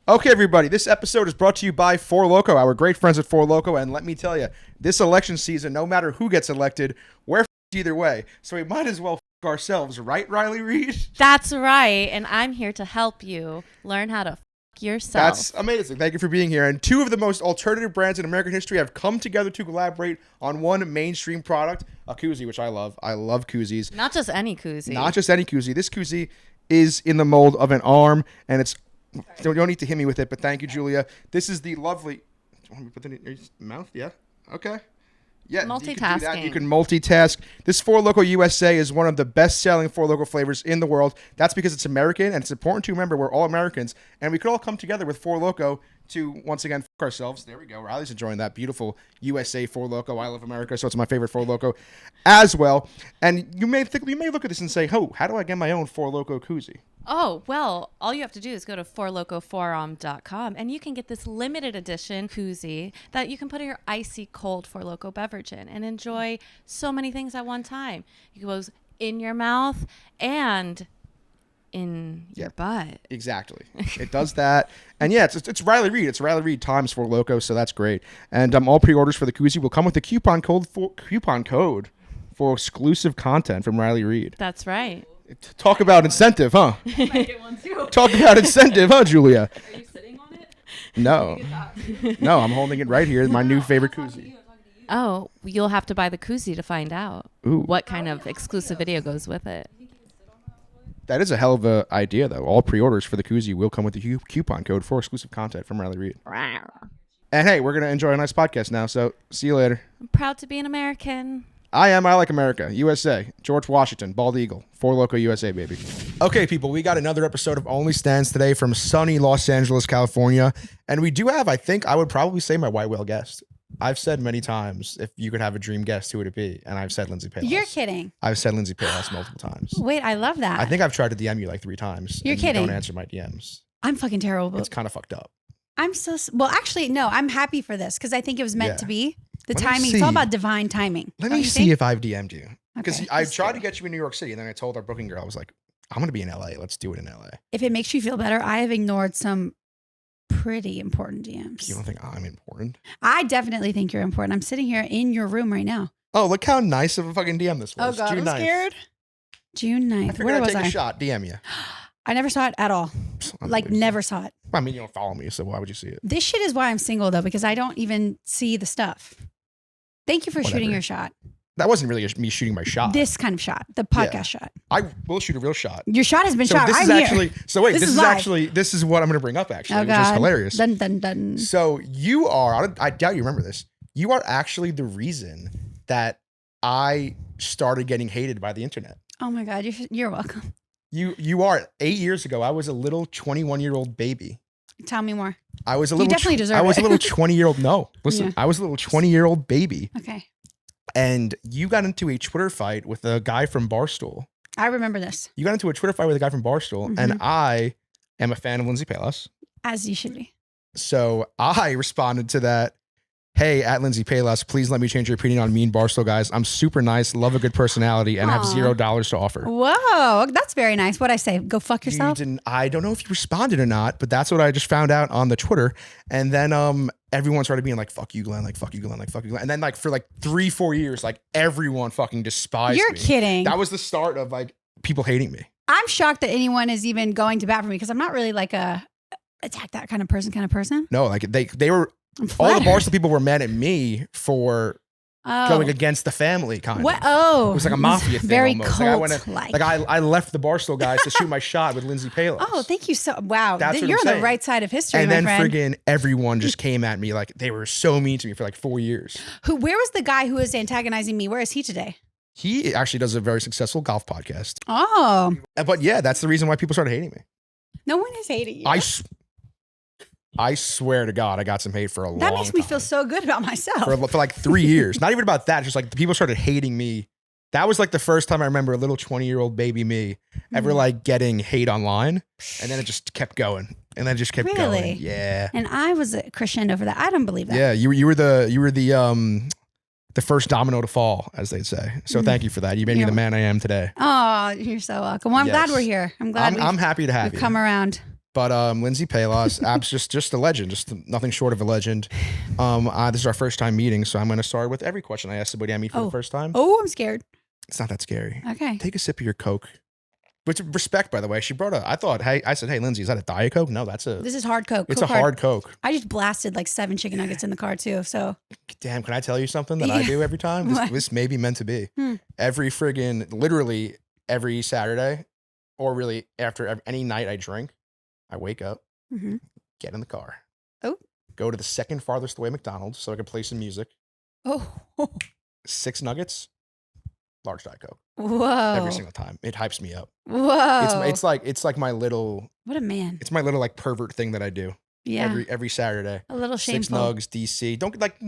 Okay, everybody, this episode is brought to you by Four Loko, our great friends at Four Loko, and let me tell you, this election season, no matter who gets elected, we're either way, so we might as well ourselves, right, Riley Reed? That's right, and I'm here to help you learn how to yourself. That's amazing. Thank you for being here. And two of the most alternative brands in American history have come together to collaborate on one mainstream product, a koozie, which I love. I love koozies. Not just any koozie. Not just any koozie. This koozie is in the mold of an arm, and it's... You don't need to hit me with it, but thank you, Julia. This is the lovely... Want me to put that in your mouth? Yeah? Okay. Yeah, multitasking. You can do that. You can multitask. This Four Loko USA is one of the best-selling Four Loko flavors in the world. That's because it's American, and it's important to remember we're all Americans, and we could all come together with Four Loko to, once again, fuck ourselves. There we go. Riley's enjoying that beautiful USA Four Loko. I love America, so it's my favorite Four Loko as well. And you may look at this and say, oh, how do I get my own Four Loko koozie? Oh, well, all you have to do is go to fourlocoforum.com and you can get this limited edition koozie that you can put your icy cold Four Loko beverage in and enjoy so many things at one time. It goes in your mouth and in your butt. Exactly. It does that. And yeah, it's Riley Reed. It's Riley Reed times Four Loko, so that's great. And all pre-orders for the koozie will come with the coupon code for exclusive content from Riley Reed. That's right. Talk about incentive, huh? I might get one too. Talk about incentive, huh, Julia? Are you sitting on it? No. No, I'm holding it right here. My new favorite koozie. Oh, you'll have to buy the koozie to find out what kind of exclusive video goes with it. That is a hell of an idea, though. All pre-orders for the koozie will come with the coupon code for exclusive content from Riley Reed. And hey, we're going to enjoy a nice podcast now, so see you later. I'm proud to be an American. I like America. USA. George Washington. Bald Eagle. Four Loko USA, baby. Okay, people, we got another episode of OnlyStans today from sunny Los Angeles, California. And we do have, I would probably say my white whale guest. I've said many times, if you could have a dream guest, who would it be? And I've said Lindsay Pelas. You're kidding. I've said Lindsay Pelas multiple times. Wait, I love that. I think I've tried to DM you like 3 times. You're kidding. You don't answer my DMs. I'm fucking terrible. It's kind of fucked up. I'm so... Well, actually, no, I'm happy for this because I think it was meant to be. The Let timing, it's all about divine timing. Let me see if I've DM'd you. Because Okay, I tried to get you in New York City, and then I told our booking girl, I was like, I'm going to be in LA. Let's do it in LA. If it makes you feel better, I have ignored some pretty important DMs. You don't think I'm important? I definitely think you're important. I'm sitting here in your room right now. Oh, look how nice of a fucking DM this was. Oh, God, June I'm 9th. scared. June 9th. I figured Where I'd was take I? a shot, DM you. I never saw it at all. Like, never saw it. I mean, you don't follow me, so why would you see it? This shit is why I'm single, though, because I don't even see the stuff. Thank you for shooting your shot. That wasn't really me shooting my shot. This kind of shot, the podcast shot. I will shoot a real shot. Your shot has been shot. This I'm is actually, here. So wait, This this is is live. actually, this is what I'm going to bring up actually, Oh, which God. is hilarious. Dun, dun, dun. So you are, I doubt you remember this, you are actually the reason that I started getting hated by the internet. Oh my God, you're welcome. You are. 8 years ago, I was a little 21-year-old baby. Tell me more. I was a little. You definitely deserve it. I was a little 20-year-old. No, listen. Yeah. I was a little 20-year-old baby. Okay. And you got into a Twitter fight with a guy from Barstool. I remember this. You got into a Twitter fight with a guy from Barstool, and I am a fan of Lindsay Pelas. As you should be. So I responded to that. Hey, at Lindsay Pelas, please let me change your opinion on me and Barstool guys. I'm super nice, love a good personality, and have $0 to offer. Whoa, that's very nice. What'd I say? Go fuck You yourself? didn't, I don't know if you responded or not, but that's what I just found out on the Twitter. And then everyone started being like, fuck you, Glenn, like, fuck you, Glenn, like, fuck you, Glenn. And then like for like 3-4 years, like everyone fucking despised You're me. kidding. That was the start of like people hating me. I'm shocked that anyone is even going to bat for me because I'm not really like a attack that kind of person. No, like they were, I'm all the flattered. Barstool people were mad at me for going against the family, kind What? of. Oh. It was like a mafia thing Very almost. cult-like. I left the Barstool guys to shoot my shot with Lindsay Pelas. Oh, thank you so. Wow, That's what you're I'm on saying. the right side of history, And my then friend. friggin' everyone just came at me like they were so mean to me for like 4 years. Where was the guy who was antagonizing me? Where is he today? He actually does a very successful golf podcast. Oh, But yeah, that's the reason why people started hating me. no one is hating you. I swear to God, I got some hate for a long time. That makes me feel so good about myself. For like 3 years. Not even about that. Just like the people started hating me. That was like the first time I remember a little 20-year-old baby me ever like getting hate online. And then it just kept going. And then it just kept Really? going. Yeah. And I was a crescendo for that. I don't believe that. Yeah. You were the first domino to fall, as they'd say. So thank you for that. You made me the man I am today. Oh, you're so welcome. Well, I'm glad we're here. I'm glad I'm happy to have we've you. come around. But Lindsay Pelas, abs just a legend, just nothing short of a legend. This is our first time meeting, so I'm going to start with every question I ask somebody I meet for the first time. Oh, I'm scared. It's not that scary. Okay. Take a sip of your Coke. With respect, by the way, she brought I said, hey, Lindsay, is that a Diet Coke? No, This is hard Coke. it's Coke a hard Coke. I just blasted like 7 chicken nuggets in the car too. So Damn, can I tell you something that I do every time? This may be meant to be. Every literally every Saturday, or really after any night I drink, I wake up, get in the car. Oh. Go to the second farthest away McDonald's so I can play some music. Oh. 6 nuggets, large Diet Coke. Whoa. Every single time. It hypes me up. Whoa. It's like my little What a man. it's my little like pervert thing that I do. Yeah. Every Saturday. A little 6 shameful. nugs, DC. We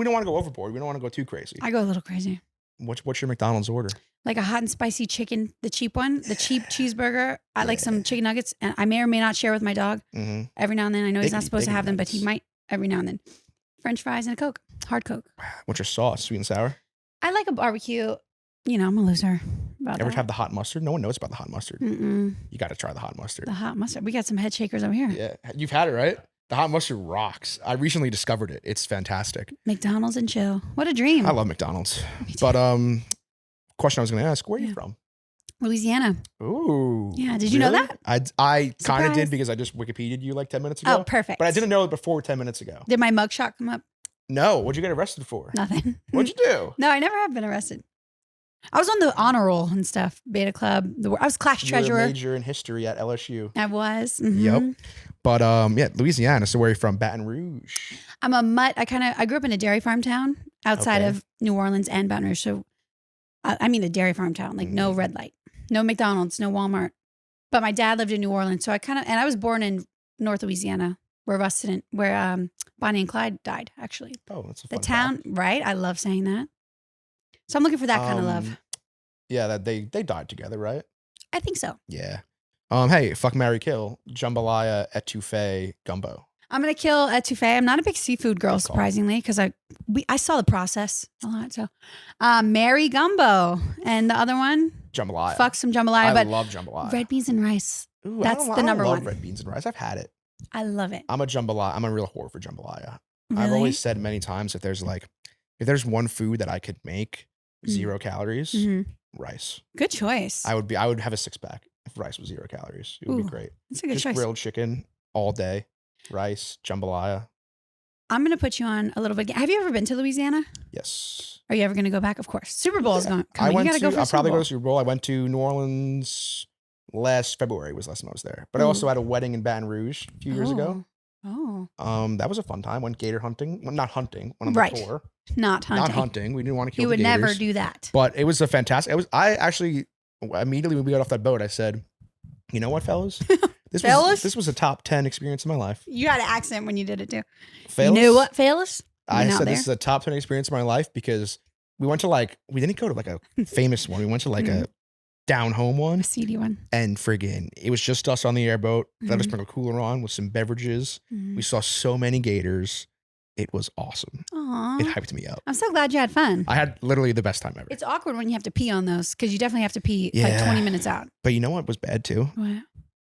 don't want to go overboard. We don't want to go too crazy. I go a little crazy. What's your McDonald's order? Like a hot and spicy chicken, the cheap one, the cheap cheeseburger. I like some chicken nuggets, and I may or may not share with my dog every now and then. I know he's not supposed to have them, but he might every now and then. French fries and a Coke, hard Coke. What's your sauce? Sweet and sour? I like a barbecue. You know, I'm a loser about Ever that. have the hot mustard? No one knows about the hot mustard. Mm-mm. You got to try the hot mustard. The hot mustard. We got some head shakers over here. Yeah, you've had it, right? The hot mustard rocks. I recently discovered it. It's fantastic. McDonald's and chill. What a dream. I love McDonald's. Me too. But question I was going to ask, where are you from? Louisiana. Ooh. Yeah, did you know really? that? I kind of Surprise. did because I just Wikipedia'd you like 10 minutes ago. Oh, perfect. But I didn't know it before 10 minutes ago. Did my mugshot come up? No. What'd you get arrested for? Nothing. What'd you do? No, I never have been arrested. I was on the honor roll and stuff. Beta club. I was class You were a treasurer. major in history at LSU. I was. Mhm. Yep. But yeah, Louisiana. So where are you from? Baton Rouge. I'm a mutt. I grew up in a dairy farm town outside Okay. of New Orleans and Baton Rouge. So I mean a dairy farm town, like no red light, no McDonald's, no Walmart. But my dad lived in New Orleans, so and I was born in North Louisiana, where Bonnie and Clyde died. Actually, Oh, that's a the fun town, fact. right? I love saying that. So I'm looking for that kind of love. Yeah, that they died together, right? I think so. Yeah. Hey, fuck, marry, kill. Jambalaya, etouffee, gumbo. I'm gonna kill etouffee. I'm not a big seafood girl, Good call. surprisingly, because I saw the process a lot. So, marry gumbo, and the other one, Jambalaya. fuck some jambalaya. I But love jambalaya. red beans and rice, Ooh, that's the I number love one. red beans and rice. I've had it. I love it. I'm a real whore for jambalaya. Really? I've always said many times if there's one food that I could make 0 calories, Mhm. rice. Good choice. I would have a 6-pack if rice was 0 calories. It would Ooh, be great. That's a good Just choice. grilled chicken all day, rice, jambalaya. I'm gonna put you on a little bit. Have you ever been to Louisiana? Yes. Are you ever gonna go back? Of course. Super Bowl is Yeah. going. I went you gotta to. go for I'll Super probably go Bowl. to Super Bowl. I went to New Orleans last February. Was last time I was there. But I also had a wedding in Baton Rouge a few years ago. Oh, That was a fun time. Went gator hunting. Well, not hunting. Went on Right. the tour. not hunting. Not hunting. We didn't want to kill You the would never gators. do that. But it was a fantastic. I actually immediately when we got off that boat, I said, "You know what, fellas? Fellas? This was a top 10 experience of my life. You had an accent when you did it too. Fellas, You know what, fellas? I You're not said there. this is a top 10 experience of my life because we went to we didn't go to like a famous one. We went to like a down home one. A seedy one. And friggin', it was just us on the airboat. Let us Mhm. bring a cooler on with some beverages. Mhm. We saw so many gators. It was awesome. Aw. It hyped me up. I'm so glad you had fun. I had literally the best time ever. It's awkward when you have to pee on those because you definitely have to pee like Yeah. 20 minutes out. But you know what was bad too? What?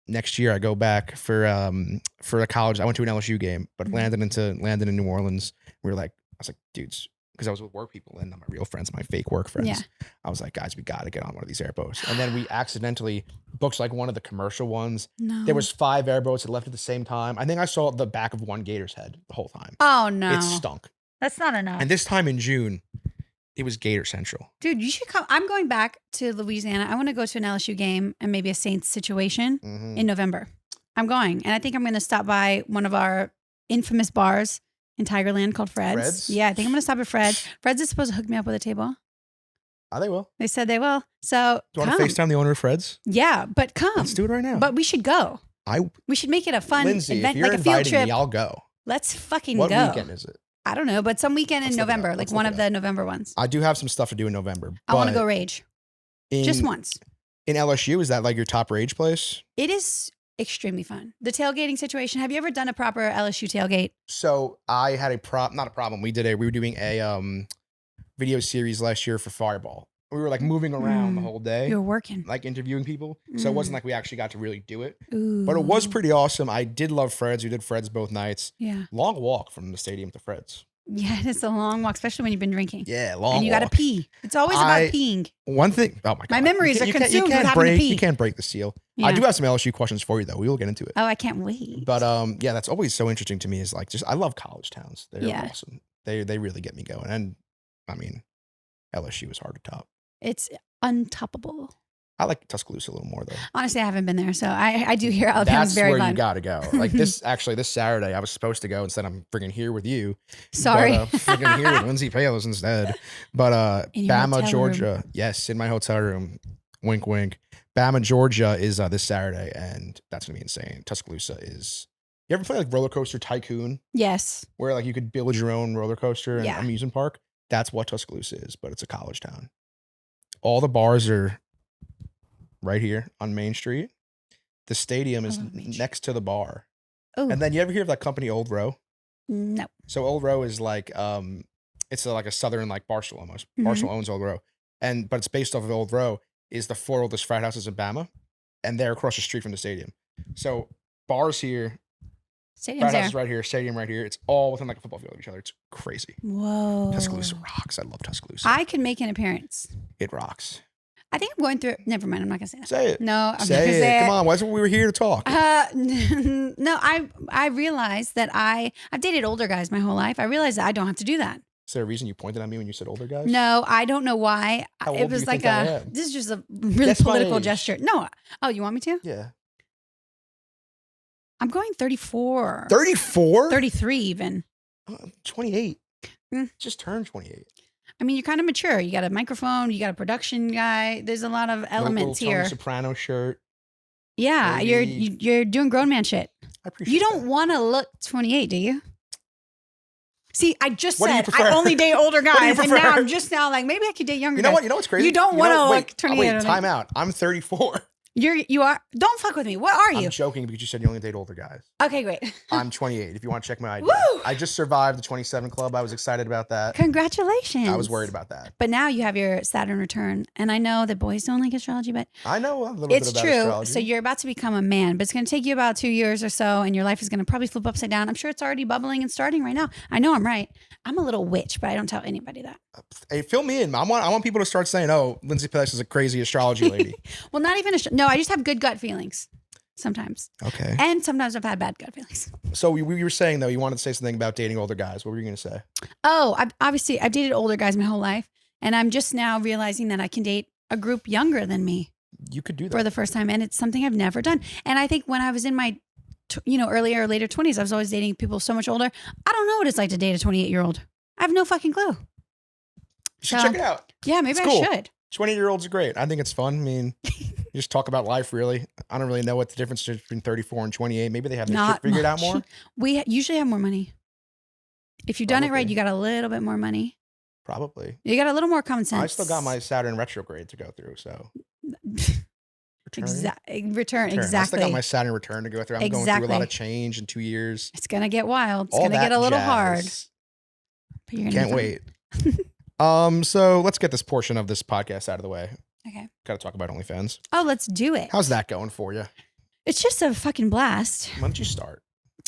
Next year I go back for a college. I went to an LSU game, but Mhm. landed in New Orleans. I was like, dudes, because I was with work people and not my real friends, my fake work friends. Yeah. I was like, guys, we got to get on one of these airboats. And then we accidentally booked like one of the commercial ones. No. There was 5 airboats that left at the same time. I think I saw the back of one gator's head the whole time. Oh no. It stunk. That's not enough. And this time in June, it was Gator Central. Dude, you should come. I'm going back to Louisiana. I want to go to an LSU game and maybe a Saints situation Mhm. in November. I'm going. And I think I'm going to stop by one of our infamous bars in Tigerland called Fred's. Fred's? Yeah, I think I'm going to stop at Fred's. Fred's is supposed to hook me up with a table. Oh, they will. They said they will. So Do you want come. to FaceTime the owner of Fred's? Yeah, but come. Let's do it right now. But we should go. We should make it a fun Lindsay, event, if you're like a field inviting trip. me, I'll go. Let's fucking What go. weekend is it? I don't know, but some weekend in Let's look it November, up. like Let's one look of it the November ones. I do have some stuff to do in November. I want to but go rage. in- Just once. In LSU, is that like your top rage place? It is extremely fun. The tailgating situation. Have you ever done a proper LSU tailgate? So I had not a problem. We were doing a video series last year for Fireball. We were like moving around the whole day, You're working. like interviewing people. So it wasn't like we actually got to really do it. Ooh. But it was pretty awesome. I did love Fred's. We did Fred's both nights. Yeah. Long walk from the stadium to Fred's. Yeah, it's a long walk, especially when you've been drinking. Yeah, long And you got to walk. pee. It's always about peeing. One thing. Oh my god. My memories are consumed with having to break, pee. You can't break the seal. Yeah. I do have some LSU questions for you though. We will get into it. Oh, I can't wait. But yeah, that's always so interesting to me. Is like I love college towns. They're Yeah. awesome. They really get me going. And I mean, LSU is hard to top. It's untoppable. I like Tuscaloosa a little more though. Honestly, I haven't been there, so I do hear Alabama's That's very where fun. you gotta go. Like this Saturday, I was supposed to go. Instead, I'm friggin' here with you. Sorry. But, friggin' here with Lindsay Pelas instead. But In your Bama, hotel Georgia. room. Yes, in my hotel room. Wink, wink. Bama, Georgia is this Saturday, and that's gonna be insane. Tuscaloosa is. You ever play like Roller Coaster Tycoon, Yes. where like you could build your own roller coaster and Yeah. amusement park? That's what Tuscaloosa is, but it's a college town. All the bars are right here on Main Street. The stadium is love Main Street. next to the bar. Oh, And then you ever hear of that company Old Row? no. So Old Row is like it's like a southern like Barstool almost. Mhm. Barstool owns Old Row. But it's based off of Old Row is the 4 oldest frat houses in Bama, and they're across the street from the stadium. So bars here, Stadium's frat there. houses right here, stadium right here. It's all within like a football field of each other. It's crazy. Whoa. Tuscaloosa rocks. I love Tuscaloosa. I could make an appearance. It rocks. I think I'm going through. Never mind. I'm not gonna say that. Say it. No, I'm not Say gonna it. say Come it. on. That's what we were here to talk. No, I realized that I've dated older guys my whole life. I realized that I don't have to do that. Is there a reason you pointed at me when you said older guys? No, I don't know why. How old It do was you like think I am? this is just a really Guess my political age. gesture. No. Oh, you want me to? Yeah. I'm going 34. 34? 33 even. 28. Mm. Just turned 28. I mean, you're kind of mature. You got a microphone. You got a production guy. There's a lot of elements Little Tony here. Soprano shirt. Yeah, Maybe. you're doing grown man shit. I appreciate You don't that. want to look 28, do you? See, I just What do you said prefer? I only date older do you guys, and now prefer? I'm just now like maybe I could date younger You know guys. what? You know what's crazy? You don't know- wanna wait, look 28 Wait, or time out. I'm 34. You are. Don't fuck with me. What are you? I'm joking because you said you only date older guys. Okay, great. I'm 28. If you want to check my ID, Woo! I just survived the 27 club. I was excited about that. Congratulations. I was worried about that. But now you have your Saturn return, and I know that boys don't like astrology, but I know a little it's bit about true. astrology. So you're about to become a man, but it's going to take you about 2 years or so, and your life is going to probably flip upside down. I'm sure it's already bubbling and starting right now. I know I'm right. I'm a little witch, but I don't tell anybody that. Hey, fill me in. I want people to start saying, "Oh, Lindsay Pelas is a crazy astrology lady." Well, not even no. I just have good gut feelings sometimes, Okay. and sometimes I've had bad gut feelings. So we were saying though, you wanted to say something about dating older guys. What were you going to say? Oh, I've dated older guys my whole life, and I'm just now realizing that I can date a group younger than me You could do that. for the first time, and it's something I've never done. And I think when I was in my earlier or later 20s, I was always dating people so much older. I don't know what it's like to date a 28-year-old. I have no fucking clue. You should So, check it out. Yeah, maybe It's cool. I should. 20-year-olds are great. I think it's fun. I mean, you just talk about life, really. I don't really know what the difference is between 34 and 28. Maybe they have their Not shit figured out much. more. We usually have more money. If you've done it right, Probably. you got a little bit more money. Probably. You got a little more common sense. I still got my Saturn retrograde to go through, so. Return. Return, I still exactly. got my Saturn return to go through. I'm going through a lot Exactly. of change in 2 years. It's gonna get wild. It's All gonna get that a little jazz. hard. But you're gonna Can't be fine. wait. So let's get this portion of this podcast out of the way. Okay. Got to talk about OnlyFans. Oh, let's do it. How's that going for you? It's just a fucking blast. When did you start?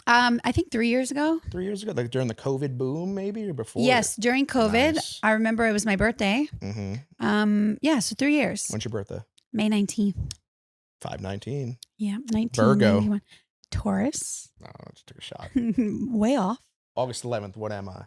I think 3 years ago. 3 years ago, like during the COVID boom, maybe, or before? Yes, during COVID. Nice. I remember it was my birthday. Mm-hmm. Yeah, so 3 years. When's your birthday? May 19th. 5/19. Yeah, 1991. Taurus. Oh, I just took a shot. Way off. August 11th. What am I?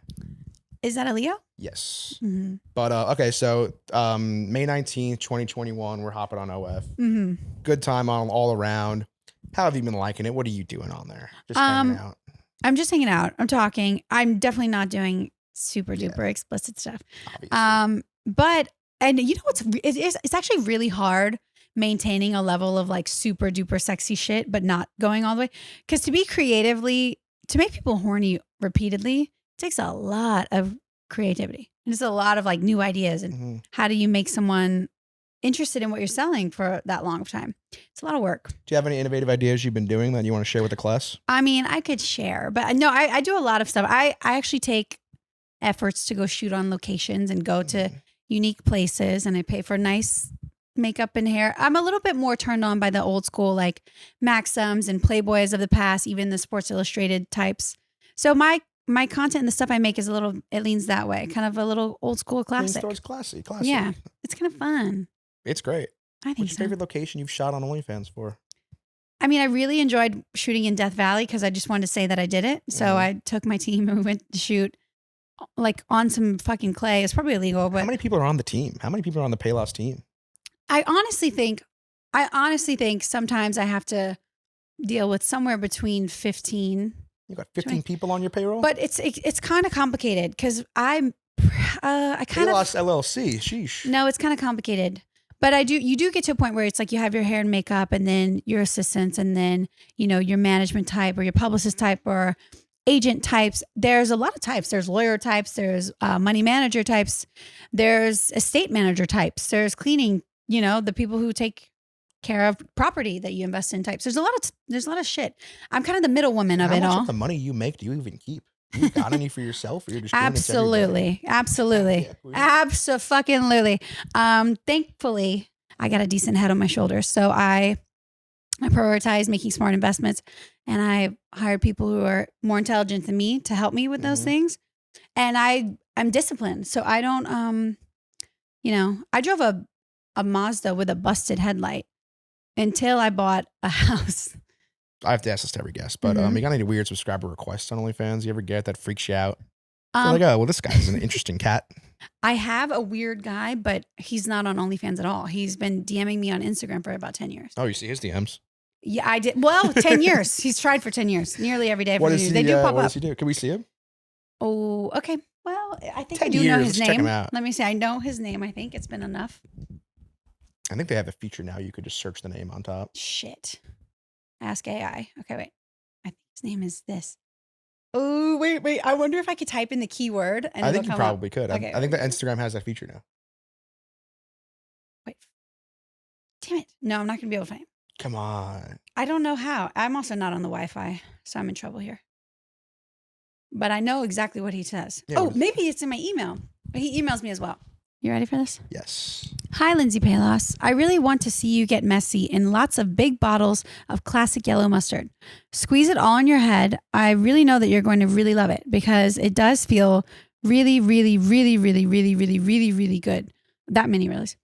Is that a Leo? Yes. Mm-hmm. But okay, so May 19th, 2021, we're hopping on OF. Mm-hmm. Good time on all around. How have you been liking it? What are you doing on there? Just hanging out. I'm just hanging out. I'm talking. I'm definitely not doing super Yeah. duper explicit stuff. Obviously. But and you know what's it's actually really hard maintaining a level of like super duper sexy shit, but not going all the way. Because to make people horny repeatedly takes a lot of creativity. And it's a lot of like new ideas and Mhm. how do you make someone interested in what you're selling for that long of time? It's a lot of work. Do you have any innovative ideas you've been doing that you want to share with the class? I mean, I could share, but no, I do a lot of stuff. I actually take efforts to go shoot on locations and go to, unique places, and I pay for nice makeup and hair. I'm a little bit more turned on by the old school, like Maxims and Playboys of the past, even the Sports Illustrated types. So my content and the stuff I make is it leans that way, kind of a little old school classic. It's classy. Yeah, it's kind of fun. It's great. I think What's your so. favorite location you've shot on OnlyFans for? I mean, I really enjoyed shooting in Death Valley because I just wanted to say that I did it. So I took my team and we went to shoot like on some fucking clay. It's probably illegal, but How many people are on the team? How many people are on the Pelas team? I honestly think sometimes I have to deal with somewhere between 15. You got 15 people on your payroll? But it's kind of complicated because I kind of Pelas LLC. Sheesh. no, it's kind of complicated. But you do get to a point where it's like you have your hair and makeup and then your assistants and then, your management type or your publicist type or agent types. There's a lot of types. There's lawyer types. There's money manager types. There's estate manager types. There's cleaning, the people who take care of property that you invest in types. There's a lot of shit. I'm kind of the middle woman of How it much all. of the money you make do you even keep? You got any for yourself? Or you're just giving it to everybody? Absolutely. Abso-fucking-lutely. Thankfully, I got a decent head on my shoulders. So I prioritize making smart investments, and I hired people who are more intelligent than me to help me with those things. And I'm disciplined. So I don't, I drove a Mazda with a busted headlight until I bought a house. I have to ask this to every guest, but you got any weird subscriber requests on OnlyFans? You ever get that freaks you out? You're like, oh, well, this guy's an interesting cat. I have a weird guy, but he's not on OnlyFans at all. He's been DMing me on Instagram for about 10 years. Oh, you see his DMs? Yeah, I did. Well, 10 years. He's tried for 10 years, nearly every day. What For does he, they do pop what up. does he do? Can we see him? Oh, okay. Well, I think 10 I do know years. his Let's check name. him out. Let me see. I know his name. I think it's been enough. I think they have a feature now. You could just search the name on top. Shit. Ask AI. Okay, wait. I think his name is this. Oh, wait. I wonder if I could type in the keyword. And I think you it'll come up. probably could. Okay, I think that Instagram has that feature now. Wait. Damn it. No, I'm not going to be able to find him. Come on. I don't know how. I'm also not on the Wi-Fi, so I'm in trouble here. But I know exactly what he says. Yeah, Oh, maybe it's in my email. He emails me as well. You ready for this? Yes. Hi, Lindsay Pelas. I really want to see you get messy in lots of big bottles of classic yellow mustard. Squeeze it all on your head. I really know that you're going to really love it because it does feel really, really, really, really, really, really, really, really good. That many reallys.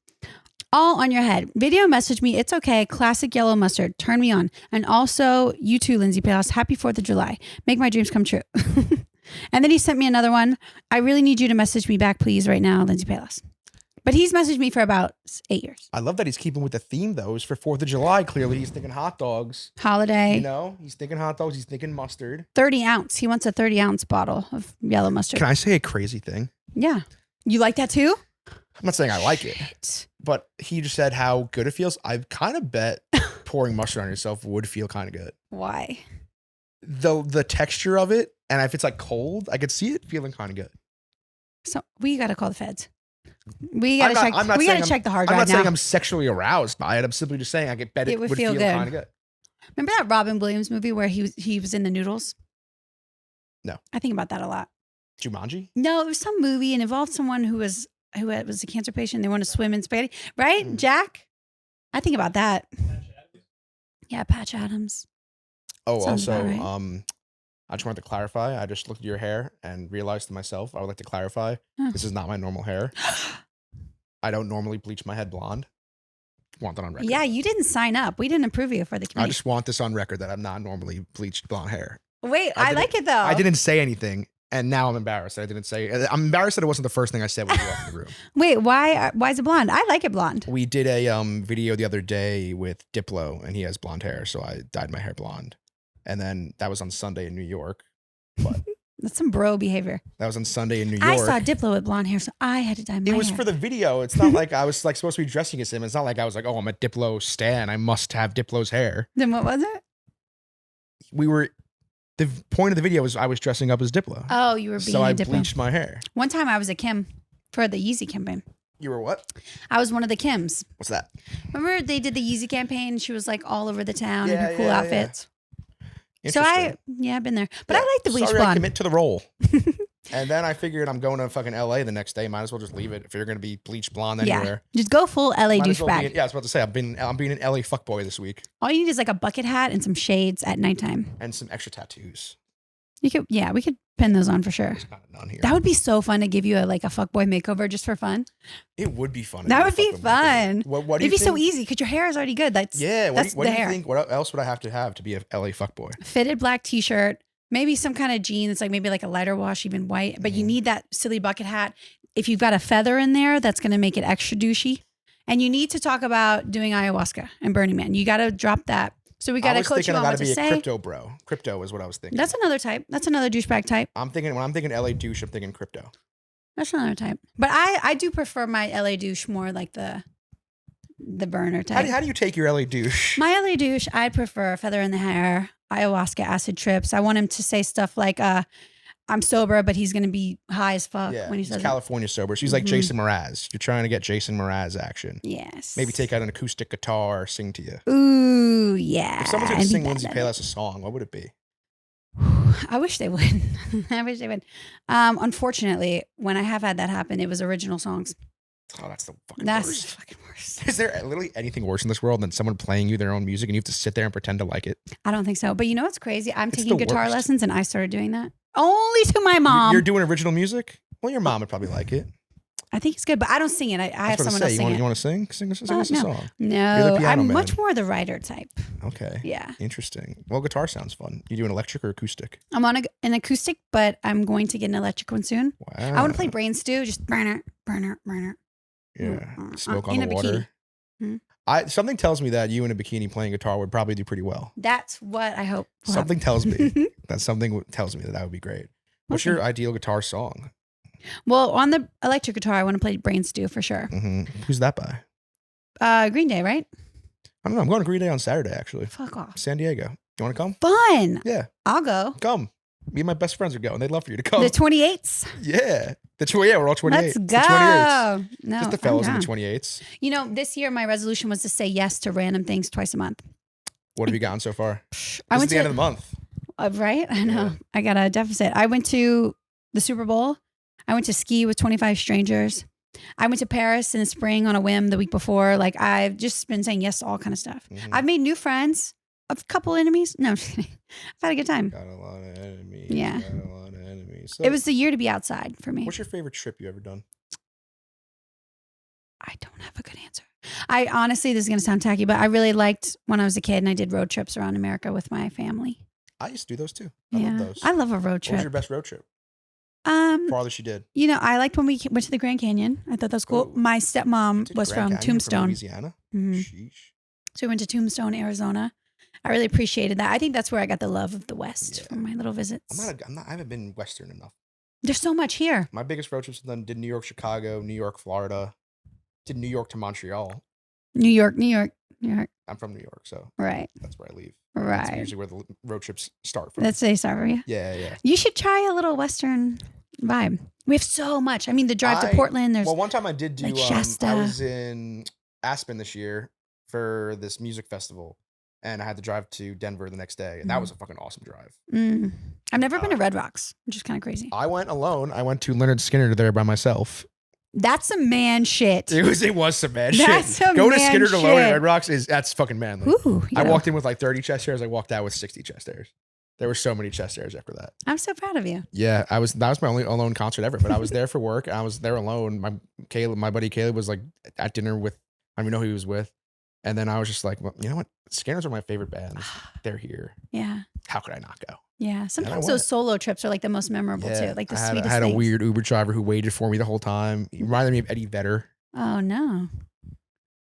All on your head. Video message me. It's okay. Classic yellow mustard. Turn me on. And also, you too, Lindsay Pelas. Happy 4th of July. Make my dreams come true. And then he sent me another one. I really need you to message me back, please, right now, Lindsay Pelas. But he's messaged me for about 8 years. I love that he's keeping with the theme, though. It's for 4th of July. Clearly, he's thinking hot dogs. Holiday. He's thinking hot dogs. He's thinking mustard. 30 ounce. He wants a 30-ounce bottle of yellow mustard. Can I say a crazy thing? Yeah. You like that too? I'm not saying I like it, Shit. but he just said how good it feels. I kind of bet pouring mustard on yourself would feel kind of good. Why? The texture of it, and if it's like cold, I could see it feeling kind of good. So we got to call the feds. We got to check. We got to check the hard I'm drive not saying now. I'm sexually aroused by it. I'm simply just saying I could bet it would feel good. kind of good. Remember that Robin Williams movie where he was in the noodles? No. I think about that a lot. Jumanji? No, it was some movie and involved someone who was a cancer patient. They want to swim in spaghetti, right? Jack? I think about that. Yeah, Patch Adams. Oh, Sounds also, about right. I just wanted to clarify. I just looked at your hair and realized to myself, I would like to clarify, this is not my normal hair. I don't normally bleach my head blonde. Want that on record. Yeah, you didn't sign up. We didn't approve you for the committee. I just want this on record that I'm not normally bleached blonde hair. Wait, I I like it though. I didn't say anything, and now I'm embarrassed. I'm embarrassed that it wasn't the first thing I said when you walked in the room. Wait, why is it blonde? I like it blonde. We did a video the other day with Diplo, and he has blonde hair, so I dyed my hair blonde. And then that was on Sunday in New York. But That's some bro behavior. that was on Sunday in New York. I saw Diplo with blonde hair, so I had to dye my It was hair. for the video. It's not like I was like supposed to be dressing as him. It's not like I was like, oh, I'm a Diplo stan. I must have Diplo's hair. Then what was it? The point of the video was I was dressing up as Diplo. Oh, you were being so I a Diplo. bleached my hair. One time I was a Kim for the Yeezy campaign. You were what? I was one of the Kims. What's that? Remember they did the Yeezy campaign? She was like all over the town in Yeah, her cool yeah, outfits. So I've been there. But I like the bleach Sorry, I blonde. commit to the role. And then I figured I'm going to fucking LA the next day. Might as well just leave it if you're going to be bleach blonde Yeah. anywhere. Just go full LA Might as well douchebag. be, yeah, I was about to say I'm being an LA fuckboy this week All you need is like a bucket hat and some shades at nighttime. and some extra tattoos. We could pin those on for sure. There's kind of none here. That would be so fun to give you a fuckboy makeover just for fun. It would be fun. That would be fun. What do It'd you be think? so easy because your hair is already good. That's Yeah. that's What the do you hair. think? What else would I have to be a LA fuckboy? Fitted black t-shirt, maybe some kind of jeans, like maybe like a lighter wash, even white. But you need that silly bucket hat. If you've got a feather in there, that's going to make it extra douchey. And you need to talk about doing ayahuasca and Burning Man. You got to drop that. So we got to coach you on what to I was thinking I got to be say. a crypto bro. Crypto is what I was thinking. That's another type. That's another douchebag type. When I'm thinking LA douche, I'm thinking crypto. That's another type. But I do prefer my LA douche more like the burner type. How do you take your LA douche? My LA douche, I prefer feather in the hair, ayahuasca, acid trips. I want him to say stuff like, I'm sober, but he's going to be high as fuck Yeah, when he he's says it. California sober. She's like Mhm. Jason Mraz. You're trying to get Jason Mraz action. Yes. Maybe take out an acoustic guitar, sing to you. Ooh, yeah. If someone's going I'd to be sing bad Lindsay at it. Pelas a song, what would it be? I wish they would. I wish they would. Unfortunately, when I have had that happen, it was original songs. Oh, that's the fucking That's worst. the fucking worst. Is there literally anything worse in this world than someone playing you their own music and you have to sit there and pretend to like it? I don't think so. But you know what's crazy? I'm It's taking the guitar worst. lessons and I started doing that. Only to my mom. You're doing original music? Well, your mom would probably like it. I think it's good, but I don't sing it. I have That's what someone I else say. sing You it. want to sing? Sing us a no. song. No, piano I'm man. much more the writer type. Okay. Yeah. Interesting. Well, guitar sounds fun. You doing electric or acoustic? I'm on an acoustic, but I'm going to get an electric one soon. Wow. I want to play Brain Stew, just burner. Yeah. Smoke in on a the water. bikini. Something tells me that you in a bikini playing guitar would probably do pretty well. That's what I hope. will Something happen. tells me tells me that would be great. What's your ideal guitar song? Well, on the electric guitar, I want to play Brain Stew for sure. Who's that by? Green Day, right? I don't know. I'm going to Green Day on Saturday, actually. Fuck off. San Diego. You want to come? Fun. Yeah. I'll go. Come. Me and my best friends are going. They'd love for you to come. The 28s. Yeah. We're all 28. Let's The go. 28s. No, Just the I'm fellas in down. the 28s. You know, this year my resolution was to say yes to random things twice a month. What have you gotten so far? I This went is the to end of the month. right. I know. Yeah. I got a deficit. I went to the Super Bowl. I went to ski with 25 strangers. I went to Paris in the spring on a whim the week before. Like I've just been saying yes to all kind of stuff. Mhm. I've made new friends. A couple enemies. No, I'm just kidding. I've had a good time. Got a lot of enemies. Yeah. Got a lot of enemies. So, It was the year to be outside for me. what's your favorite trip you ever done? I don't have a good answer. I honestly, this is going to sound tacky, but I really liked when I was a kid and I did road trips around America with my family. I used to do those too. I Yeah. love those. I love a road What was your trip. best road trip? Farthest you did? You know, I liked when we went to the Grand Canyon. I thought that was cool. Ooh. My stepmom Did was Grand from Canyon Tombstone. Louisiana? Mhm. Sheesh. So we went to Tombstone, Arizona. I really appreciated that. I think that's where I got the love of the West Yeah. from my little visits. I haven't been Western enough. There's so much here. My biggest road trips then did New York, Chicago, New York, Florida. Did New York to Montreal. New York. I'm from New York, so Right. that's where I leave. That's Right. usually where the road trips start from. That's a sorry. yeah, yeah. You should try a little Western vibe. We have so much. I mean, the drive to Portland, there's Well, one time I did do. like I Shasta. was in Aspen this year for this music festival, and I had to drive to Denver the next day, and that was a fucking awesome drive. I've never been to Red Rocks, which is kind of crazy. I went alone. I went to Leonard Skinner there by myself. That's some man shit. It was some bad That's shit. some Go to man Skinner alone at shit. Red Rocks that's fucking manly. Ooh, I walked in with like 30 chest hairs. I walked out with 60 chest hairs. There were so many chest hairs after that. I'm so proud of you. Yeah, that was my only alone concert ever. But I was there for work. I was there alone. My buddy Caleb was like at dinner with. I don't even know who he was with. And then I was just like, well, you know what? Scanners are my favorite bands. They're here. Yeah. How could I not go? Yeah. Sometimes went. those solo trips are like the most memorable too. Like the I sweetest had a things. weird Uber driver who waited for me the whole time. He reminded me of Eddie Vedder. Oh no.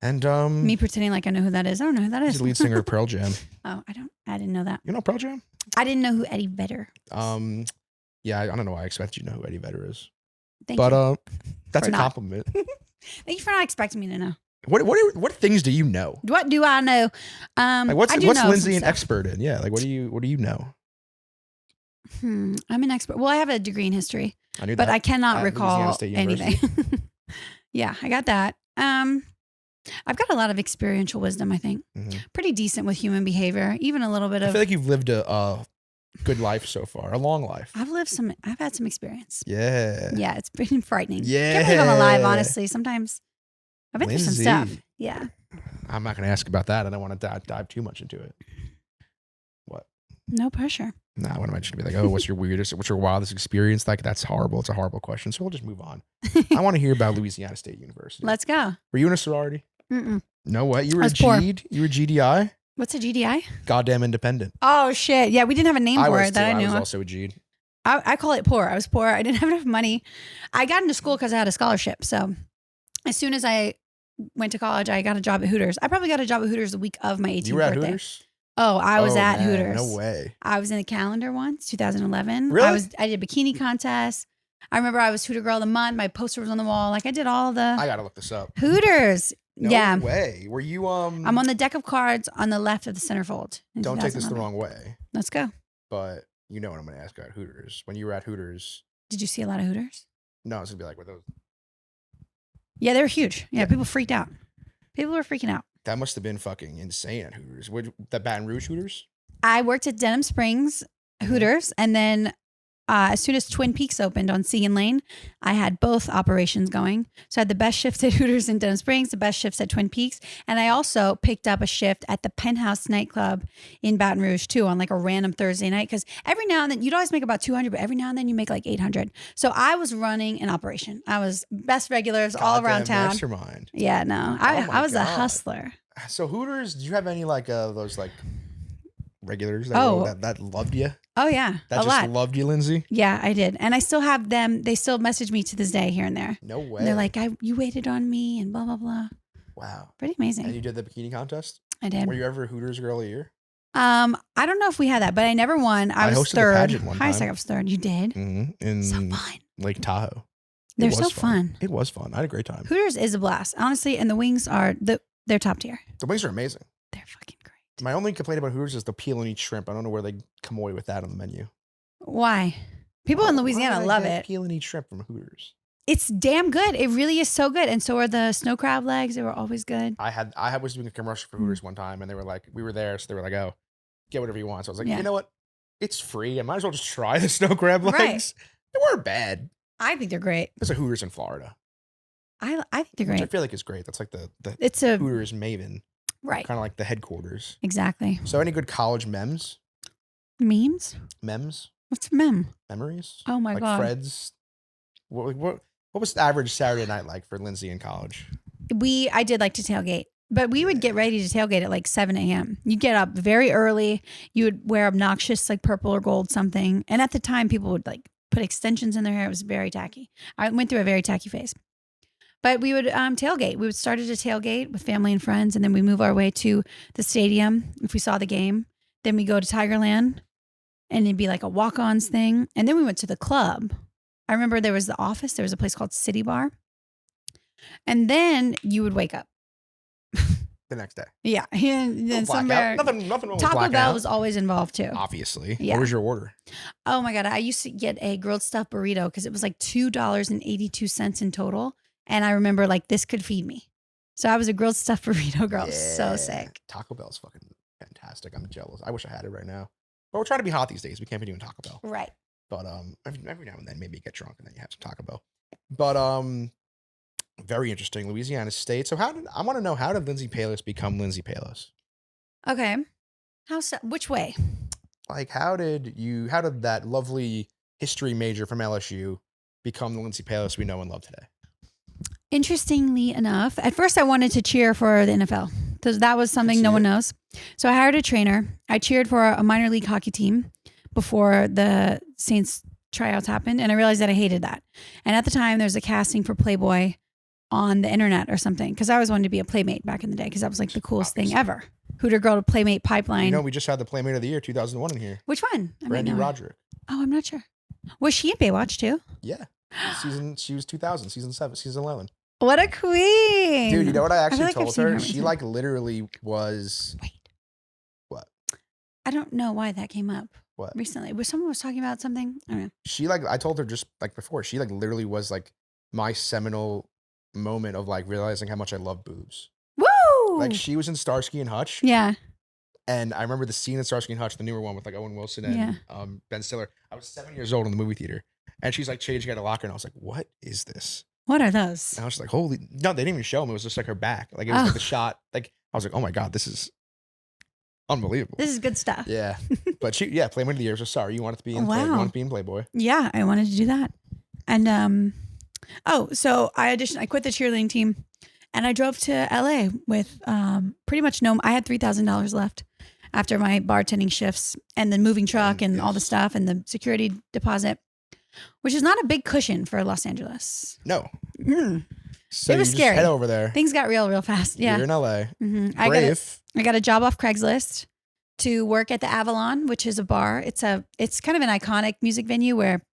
And Me pretending like I know who that is. I don't know who that he's is. the lead singer of Pearl Jam. Oh, I didn't know that. You know Pearl Jam? I didn't know who Eddie Vedder. Yeah, I don't know why I expect you to know who Eddie Vedder is. Thank But you. that's For a not. compliment. Thank you for not expecting me to know. What things do you know? What do I know? Like what's I do know Lindsay some an stuff. expert in? Yeah, like what do you know? I'm an expert. Well, I have a degree in history, I knew but that. I cannot At Louisiana recall State University. anything. Yeah, I got that. I've got a lot of experiential wisdom, I think. Mhm. Pretty decent with human behavior, even a little bit I of feel like you've lived a good life so far. A long life. I've had some experience. Yeah. Yeah, it's been frightening. Yeah. Can't believe I'm alive, honestly. Sometimes I've been through some Lindsay. stuff. Yeah. I'm not going to ask about that. I don't want to dive too much into it. What? No pressure. Nah, what am I just going to be like, oh, what's your wildest experience? Like, that's horrible. It's a horrible question. So we'll just move on. I want to hear about Louisiana State University. Let's go. Were you in a sorority? Mm-mm. No way. You were I was poor. You were GDI? What's a GDI? Goddamn independent. Oh, shit. Yeah, we didn't have a name for was it that too. I knew was of. also a G'd. I call it poor. I was poor. I didn't have enough money. I got into school because I had a scholarship. So as soon as I went to college, I got a job at Hooters. I probably got a job at Hooters the week of my 18th You were at birthday. Hooters? Oh, I was at man, Hooters. No way. I was in the calendar once, 2011. Really? I did a bikini contest. I remember I was Hooter Girl of the Month. My poster was on the wall. Like I did all the I got to look this up. Hooters. No yeah. way. Were you I'm on the deck of cards on the left of the centerfold. in Don't take this the 2011. wrong way, Let's go. but you know what I'm going to ask about Hooters. When you were at Hooters, Did you see a lot of Hooters? no, it's going to be like, were those? Yeah, they were huge. Yeah, Yeah. people freaked out. People were freaking out. That must have been fucking insane at Hooters. The Baton Rouge Hooters? I worked at Denham Springs Hooters, and then as soon as Twin Peaks opened on Sea and Lane, I had both operations going. So I had the best shifts at Hooters in Denham Springs, the best shifts at Twin Peaks, and I also picked up a shift at the Penthouse nightclub in Baton Rouge too on like a random Thursday night because every now and then you'd always make about 200, but every now and then you make like 800. So I was running an operation. I was best regulars all around Goddamn town. Mastermind. Yeah, no, Oh my I was a God. hustler. So Hooters, do you have any like those like regulars that loved you? Oh yeah, That a just lot. loved you, Lindsay? Yeah, I did. And I still have them. They still message me to this day here and there. No way. And they're like, you waited on me and blah, blah, blah. wow. Pretty And amazing. you did the bikini contest? I did. Were you ever Hooters Girl of the Year? I don't know if we had that, but I never won. I I was hosted the third. pageant one Highest time. I was third. You did? Mm-hmm. In So fun. Lake Tahoe. It They're was so fun. It was fun. I had a great time. Hooters is a blast, honestly. And the wings are, they're top tier. The wings are amazing. They're fucking great. My only complaint about Hooters is the peel and eat shrimp. I don't know where they come away with that on the menu. Why? People in Louisiana love it. Peel and eat shrimp from Hooters. It's damn good. It really is so good. And so are the snow crab legs. They were always good. I was doing a commercial for Hooters one time, and they were like, we were there, so they were like, oh, get whatever you want. So I was like, Yeah. you know what? It's free. I might as well just try the snow crab legs. Right. They weren't bad. I think they're great. There's a Hooters in Florida, I think they're which I great. feel like is great. That's like the It's a, Hooters Maven, right. kind of like the headquarters. Exactly. So any good college memes? Memes? What's mem? Memories? Oh my Like God. Fred's? What was the average Saturday night like for Lindsay in college? I did like to tailgate, but we would get ready to tailgate at like 7 a.m. You'd get up very early. You would wear obnoxious like purple or gold something. And at the time, people would like put extensions in their hair. It was very tacky. I went through a very tacky phase. But we would tailgate. We would start at a tailgate with family and friends, and then we move our way to the stadium if we saw the game. Then we go to Tigerland, and it'd be like a walk-ons thing. And then we went to the club. I remember there was the office. There was a place called City Bar. And then you would wake up. The next day. Yeah. And then somewhere. Nothing wrong with Taco blacking Bell out. was always involved too. Obviously. Yeah. What was your order? Oh my God. I used to get a grilled stuffed burrito because it was like $2.82 in total. And I remember like this could feed me. So I was a grilled stuffed burrito girl. So Yeah. sick. Taco Bell's fucking fantastic. I'm jealous. I wish I had it right now. But we're trying to be hot these days. We can't be doing Taco Bell. Right. But every now and then maybe you get drunk and then you have some Taco Bell. But very interesting. Louisiana State. So I want to know, how did Lindsay Pelas become Lindsay Pelas? Okay. Which way? Like how did that lovely history major from LSU become the Lindsay Pelas we know and love today? Interestingly enough, at first I wanted to cheer for the NFL because that was something no one knows. So I hired a trainer. I cheered for a minor league hockey team before the Saints tryouts happened, and I realized that I hated that. And at the time, there was a casting for Playboy on the internet or something because I always wanted to be a Playmate back in the day because that was like the coolest thing ever. Hooter Girl to Playmate pipeline. You know, we just had the Playmate of the Year 2001 in here. Which one? I might Brandy know her. Roderick. Oh, I'm not sure. Was she in Baywatch too? Yeah. She was 2000, season 7, season 11. What a queen. Dude, you know what I feel actually like I've told seen her? her She recently. like literally was. Wait. What? I don't know why that came up What? recently. Someone was talking about something? I don't know. She like, I told her just like before, she like literally was like my seminal moment of like realizing how much I love boobs. Woo! Like she was in Starsky and Hutch, Yeah. And I remember the scene in Starsky and Hutch, the newer one with like Owen Wilson and Ben Stiller. I was 7 years old in the movie theater, and she's like changing out a locker, and I was like, "What is this?" What are those? And I was just like, "Holy!" No, they didn't even show him. It was just like her back. Like it was like the shot. Like I was like, "Oh my god, this is unbelievable." This is good stuff. Yeah, but Playboy of the Year. So sorry, you wanted to be in Wow. you wanted to be in Playboy. Yeah, I wanted to do that. And so I auditioned. I quit the cheerleading team, and I drove to LA with pretty much I had $3,000 left after my bartending shifts and the moving truck and all the stuff and the security deposit, which is not a big cushion for Los Angeles. No. It So was you scary. Just head over there. Things got real fast. Yeah. You're in LA. Mm-hmm. I got a job off Craigslist to work at the Avalon, which is a bar. It's kind of an iconic music venue where,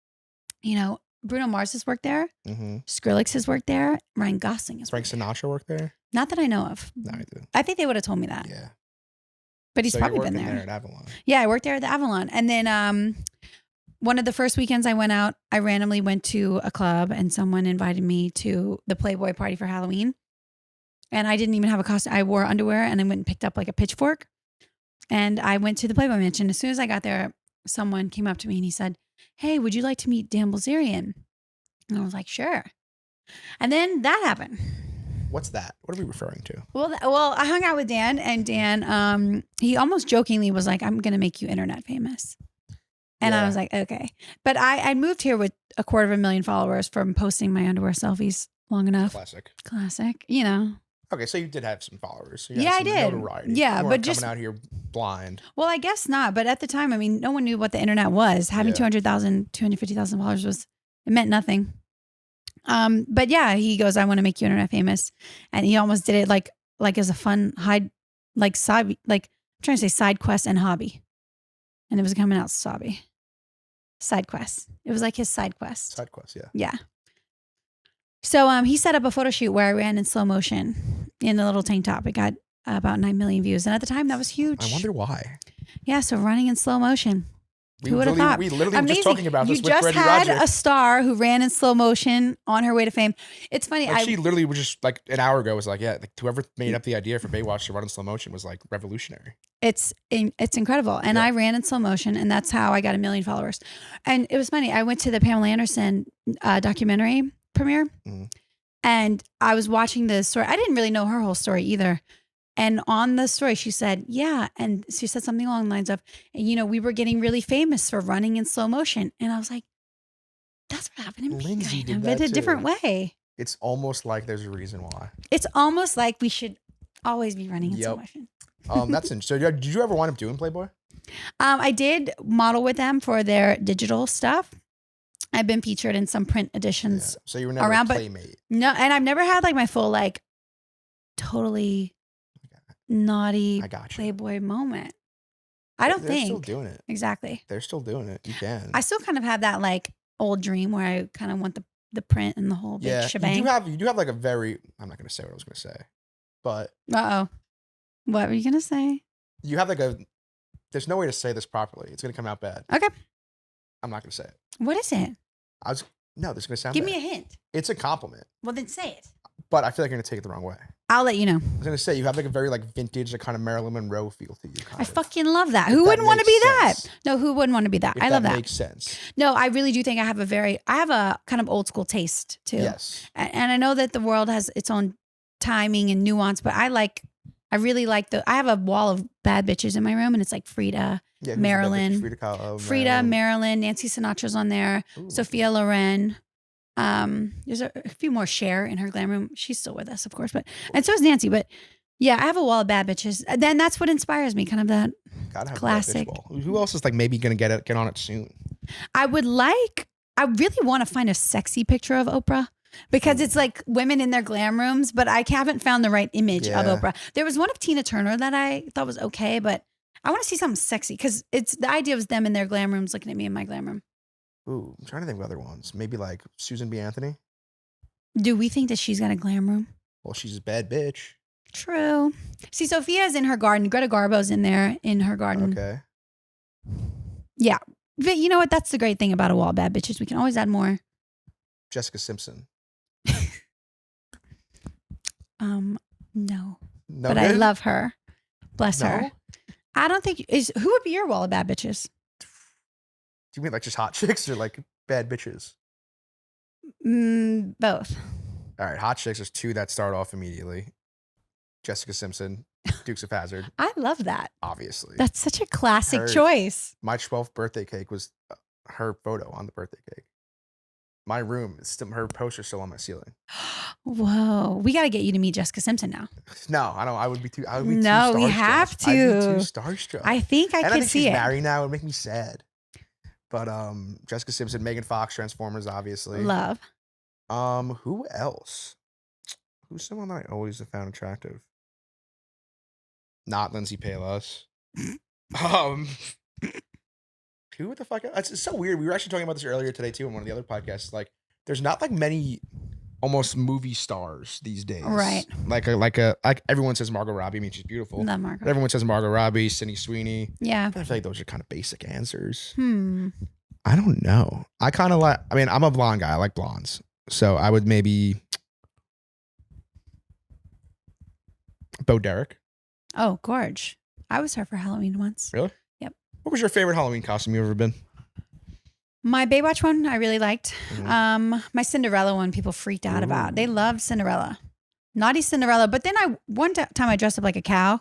Bruno Mars has worked there. Mm-hmm. Skrillex has worked there. Ryan Gosling has Frank worked there. Sinatra worked there? Not that I know of. No, I did. I think they would have told me that. Yeah. But he's So probably you're been working there. at Avalon. Yeah, I worked there at the Avalon. And then one of the first weekends I went out, I randomly went to a club and someone invited me to the Playboy party for Halloween. And I didn't even have a costume. I wore underwear and I went and picked up like a pitchfork. And I went to the Playboy Mansion. As soon as I got there, someone came up to me and he said, "Hey, would you like to meet Dan Bilzerian?" And I was like, "Sure." And then that happened. What's that? What are we referring to? Well, I hung out with Dan, and Dan, he almost jokingly was like, "I'm going to make you internet famous." And I was like, okay. But I moved here with 250,000 followers from posting my underwear selfies long enough. Classic. Okay, so you did have some followers. So I did. Notoriety. Yeah, you but just coming out here blind. Well, I guess not. But at the time, I mean, no one knew what the internet was. Having 250,000 followers it meant nothing. But yeah, he goes, "I want to make you internet famous," and he almost did it like as a fun side, I'm trying to say side quest and hobby, and it was coming out sobby. Side quest. It was like his side quest. Side quest, yeah. Yeah. So he set up a photo shoot where I ran in slow motion in a little tank top. It got about 9 million views, and at the time that was huge. I wonder why. Yeah, so running in slow motion. Who would have thought? We literally were just talking about this with You just Freddie had Roger. a star who ran in slow motion on her way to fame. It's funny. She literally was just like an hour ago was like, yeah, like whoever made up the idea for Baywatch to run in slow motion was like revolutionary. It's incredible. And I ran in slow motion, and that's how I got 1 million followers. And it was funny. I went to the Pamela Anderson documentary premiere, and I was watching the story. I didn't really know her whole story either. And on the story, she said, yeah. And she said something along the lines of, we were getting really famous for running in slow motion. And I was like, that's what happened to me, Lindsay kind did of, that in a too. different way. It's almost like there's a reason why. It's almost like we should always be running in slow motion. That's interesting. So did you ever wind up doing Playboy? I did model with them for their digital stuff. I've been featured in some print editions. Yeah. So you were never around, a playmate. No, and I've never had like my full totally naughty Playboy moment. I don't think. They're still doing it. Exactly. They're still doing it. You can. I still kind of have that old dream where I kind of want the print and the whole big shebang. You do have like a very, I'm not going to say what I was going to say, but. Uh-oh. What were you going to say? You have there's no way to say this properly. It's going to come out bad. Okay. I'm not going to say it. What is it? No, this is going to sound Give bad. me a hint. It's a compliment. Well, then say it. But I feel like you're going to take it the wrong way. I'll let you know. I was going to say, you have like a very vintage, kind of Marilyn Monroe feel to you. I fucking love that. Who wouldn't want to be that? No, who wouldn't want to be that? I love that. Makes sense. No, I really do think I have a kind of old school taste too. Yes. And I know that the world has its own timing and nuance, but I really like I have a wall of bad bitches in my room, and it's like Frida, Marilyn, Marilyn, Nancy Sinatra's on there, Ooh. Sophia Loren. There's a few more. Cher in her glam room. She's still with us, of course, and so is Nancy. But yeah, I have a wall of bad bitches. Then that's what inspires me, kind of that classic. Who else is maybe gonna get on it soon? I really want to find a sexy picture of Oprah. Because it's like women in their glam rooms, but I haven't found the right image of Oprah. There was one of Tina Turner that I thought was okay, but I want to see something sexy because the idea was them in their glam rooms looking at me in my glam room. Ooh, I'm trying to think of other ones. Maybe like Susan B. Anthony. Do we think that she's got a glam room? Well, she's a bad bitch. True. See, Sophia's in her garden. Greta Garbo's in there in her garden. Okay. Yeah. But you know what? That's the great thing about a wall of bad bitches. We can always add more. Jessica Simpson. No. No, but good? I love her. Bless her. I don't think who would be your wall of bad bitches? Do you mean like just hot chicks or like bad bitches? Both. All right, hot chicks. There's two that start off immediately. Jessica Simpson, Dukes of Hazzard, I love that. obviously. That's such a classic Her- choice. My 12th birthday cake was her photo on the birthday cake. My room is still, her poster's still on my ceiling. Whoa, we got to get you to meet Jessica Simpson now. No, I don't. I would be too. I would be No, too we starstruck. have I'd be too to. starstruck. I think I and I could think see she's it. married now. It would make me sad. But Jessica Simpson, Megan Fox, Transformers, obviously. Love. Who else? Who's someone that I always have found attractive? Not Lindsay Pelas. Who the fuck? It's so weird. We were actually talking about this earlier today too in one of the other podcasts. Like, there's not like many almost movie stars these days, Right. Like everyone says Margot Robbie. I mean, she's beautiful. Love But Margaret. everyone says Margot Robbie, Sydney Sweeney. Yeah. But I feel like those are kind of basic answers. I I don't know. I kind of like. I mean, I'm a blonde guy. I like blondes, so I would maybe Bo Derek. Oh, gorge. I was her for Halloween once. Really? Yep. What was your favorite Halloween costume you've ever been? My Baywatch one, I really liked. Mhm. My Cinderella one, people freaked out about. They loved Cinderella, naughty Cinderella. But then one time I dressed up like a cow,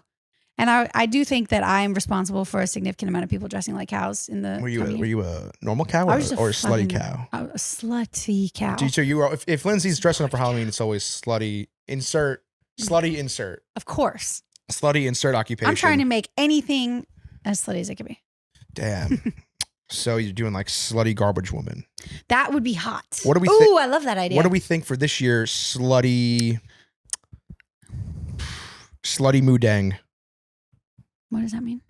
and I do think that I'm responsible for a significant amount of people dressing like cows in the. Were you coming year. a normal cow I or, was or a slutty fucking- cow? A slutty cow. So you were, if Lindsay's dressing up for Halloween, it's always slutty. Insert slutty. Insert Of course, slutty. Insert occupation. I'm trying to make anything as slutty as it could be. Damn. So you're doing like slutty garbage woman. That would be hot. What do we Ooh, think- I love that idea. What do we think for this year? Slutty Mudang. What does that mean?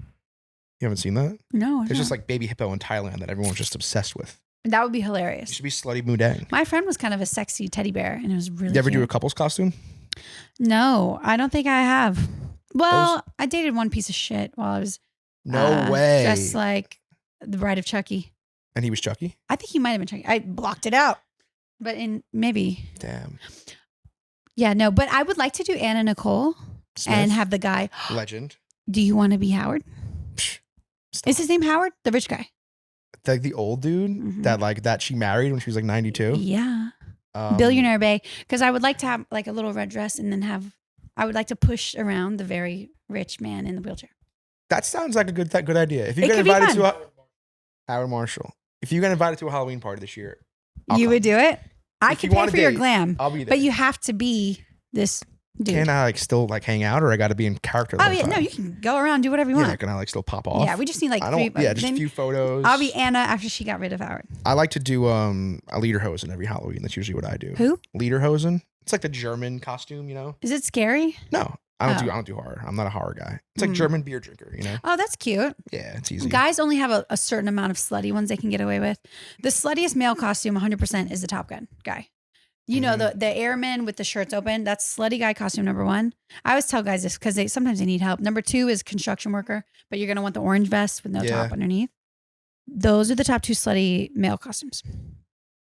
You haven't seen that? No, I There's just don't. like baby hippo in Thailand that everyone's just obsessed with. That would be It hilarious. should be slutty Mudang. My friend was kind of a sexy teddy bear, and it was really. You ever do a cute. couple's costume? No, I don't think I have. Well, I dated one piece of shit while I was No way. dressed like the Bride of Chucky. And he was Chucky? I think he might have been Chucky. I blocked it out, but maybe. Damn. Yeah, no, but I would like to do Anna Nicole Smith, and have the guy. legend. Do you want to be Howard? Psh, stop. Is his name Howard? The rich guy. Like the old dude Mhm. that she married when she was like 92. Yeah. Um, Billionaire Bay. Because I would like to have like a little red dress and then I would like to push around the very rich man in the wheelchair. That sounds like a good idea. If you It get could be invited fun. to Howard Marshall, if you get invited to a Halloween party this year, I'll You come. would do it? I If could you pay want a for your date, glam. I'll be there. But you have to be this dude. Can I like still like hang out, or I got to be in character? the Oh whole yeah, time? no, you can go around, do whatever you Yeah, want. can I like still pop off? Yeah, we just need like I three. don't. Yeah, just a then few photos. I'll be Anna after she got rid of Howard. I like to do a lederhosen every Halloween. That's usually what I do. Who? Lederhosen. It's like the German costume, you know. Is it scary? No, I don't Oh. do. I don't do horror. I'm not a horror guy. It's like Mm. German beer drinker, you know. Oh, that's cute. Yeah, it's easy. Guys only have a certain amount of slutty ones they can get away with. The sluttiest male costume, 100%, is the Top Gun guy. You know, the airman with the shirts open. That's slutty guy costume number one. I always tell guys this because sometimes they need help. Number two is construction worker, but you're going to want the orange vest with no Yeah. top underneath. Those are the top two slutty male costumes.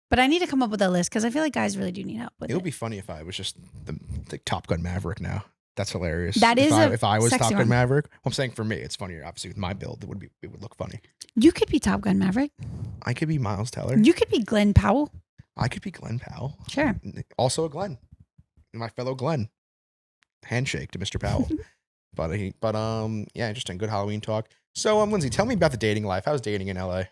But I need to come up with a list because I feel like guys really do need help with It it. would be funny if I was just the Top Gun Maverick now. That's hilarious. That if is I, a if I was sexy Top Gun one. Maverick. Well, I'm saying for me, it's funnier. Obviously, with my build, it would look funny. You could be Top Gun Maverick. I could be Miles Teller. You could be Glenn Powell. I could be Glenn Powell. Sure. Also a Glenn, my fellow Glenn. Handshake to Mr. Powell. Yeah, interesting. Good Halloween talk. So, Lindsay, tell me about the dating life. How's dating in LA?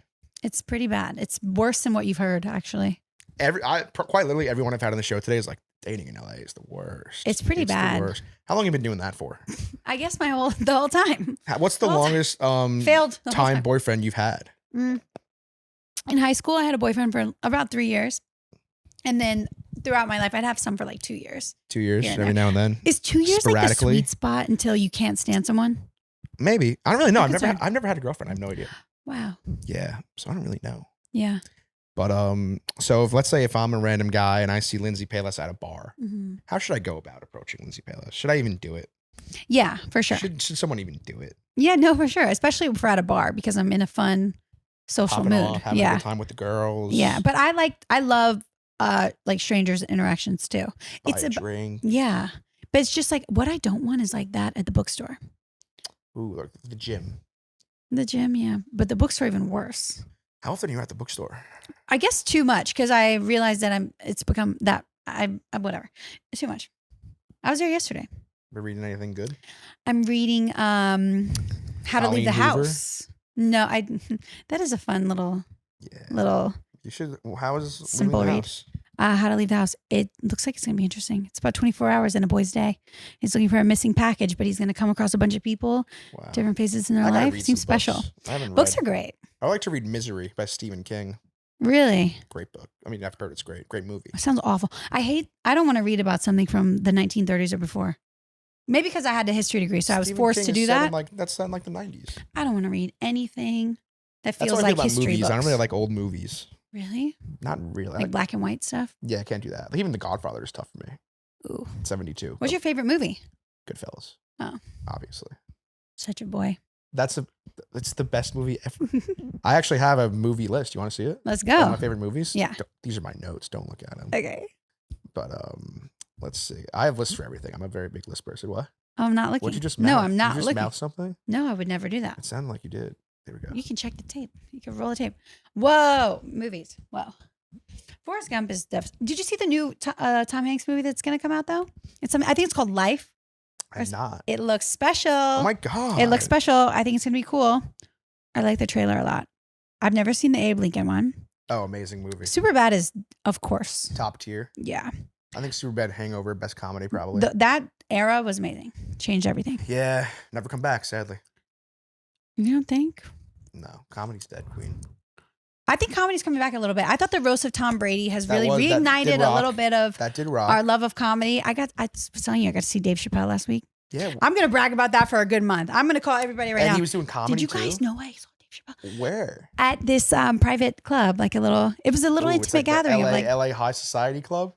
It's pretty bad. It's worse than what you've heard, actually. Quite literally everyone I've had on the show today is like, dating in LA is the worst. It's pretty bad. The worst. How long have you been doing that for? I guess the whole time. What's the Well, longest Failed the whole time boyfriend you've had? In high school, I had a boyfriend for about 3 years. And then throughout my life, I'd have some for like 2 years. 2 years, Here and every there. now and then. Is 2 years like the Sporadically? sweet spot until you can't stand someone? Maybe. I don't really know. I could say- I've never had a girlfriend. I have no idea. Wow. Yeah. So I don't really know. Yeah. But so let's say if I'm a random guy and I see Lindsay Pelas at a bar, Mhm. how should I go about approaching Lindsay Pelas? Should I even do it? Yeah, for sure. Should someone even do it? Yeah, no, for sure. Especially if we're at a bar because I'm in a fun social Popping mood. off, having a Yeah. good time with the girls. Yeah. But I love like strangers interactions too. Buy It's a a drink. yeah. But it's just like what I don't want is like that at the bookstore. Ooh, like the gym. The gym, yeah. But the bookstore even worse. How often are you at the bookstore? I guess too much because I realized that it's become that I whatever. It's too much. I was there yesterday. Been reading anything good? I'm reading How to Leave the Colleen Hoover? House. No, that is a fun little Yeah. You should. How is Simple Leaving the read. House? How to Leave the House. It looks like it's going to be interesting. It's about 24 hours in a boy's day. He's looking for a missing package, but he's going to come across a bunch of people, Wow. different phases in their I gotta life. read It seems some books. special. I haven't Books read. are great. I like to read Misery by Stephen King. Really? Great book. I mean, I've heard it's great. Great movie. It sounds awful. I don't want to read about something from the 1930s or before. Maybe because I had a history degree, so I was Stephen forced King to is do set that. in that's set in like the 90s. I don't want to read anything that That's feels what I like feel about history movies. books. I don't really like old movies. Really? Not really. Like black and white stuff? Yeah, I can't do that. Like, even The Godfather is tough for me. Ooh. 72. What's your favorite movie? Goodfellas. Oh. Obviously. Such a boy. It's the best movie ever. I actually have a movie list. You want to see it? Let's One of go. my favorite movies? Yeah. These are my notes. Don't look at them. Okay. But let's see. I have lists for everything. I'm a very big list person. What? Oh, I'm not looking. What'd you just mouth? No, I'm not you just looking. mouth something? No, I would never do that. It sounded like you did. There we go. You can check the tape. You can roll the tape. Whoa. Movies. Whoa. Forrest Gump is Did you see the new Tom Hanks movie that's going to come out, though? I think it's called Life. I'm not. It looks special. Oh my God. It looks special. I think it's going to be cool. I like the trailer a lot. I've never seen the Abe Lincoln one. Oh, amazing movie. Superbad is, of course. Top tier. Yeah. I think Superbad, Hangover, best comedy probably. That era was amazing. Changed everything. Yeah. Never come back, sadly. You don't think? No. Comedy's dead, queen. I think comedy's coming back a little bit. I thought the roast of Tom Brady has That really was- that reignited did a rock. little bit of That did rock. our love of comedy. I was telling you, I got to see Dave Chappelle last week. Yeah. I'm going to brag about that for a good month. I'm going to call everybody right and now. he was doing comedy Did you too? guys know I saw Dave Chappelle? Where? At this private club, it was a little Ooh, it's intimate like the gathering LA, of like, LA High Society Club?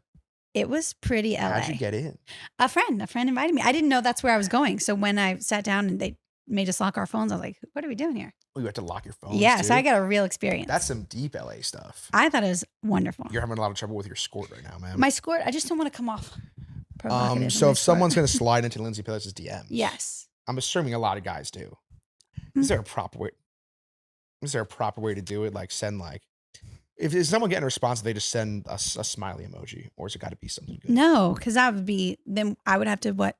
it was pretty LA. How'd you get in? A friend invited me. I didn't know that's where I was going. So when I sat down and they made us lock our phones, I was like, what are we doing here? Oh, you had to lock your phone. Yeah, so too? I got a real experience. That's some deep LA stuff. I thought it was wonderful. You're having a lot of trouble with your score right now, man. My score, I just don't want to come off provocative. So in my if someone's score. going to slide into Lindsay Pelas' DMs, Yes. I'm assuming a lot of guys do. Mm. Is there a proper way? Is there a proper way to do it? Like send if is someone getting a response, they just send a smiley emoji, or has it got to be something good? No, because then I would have to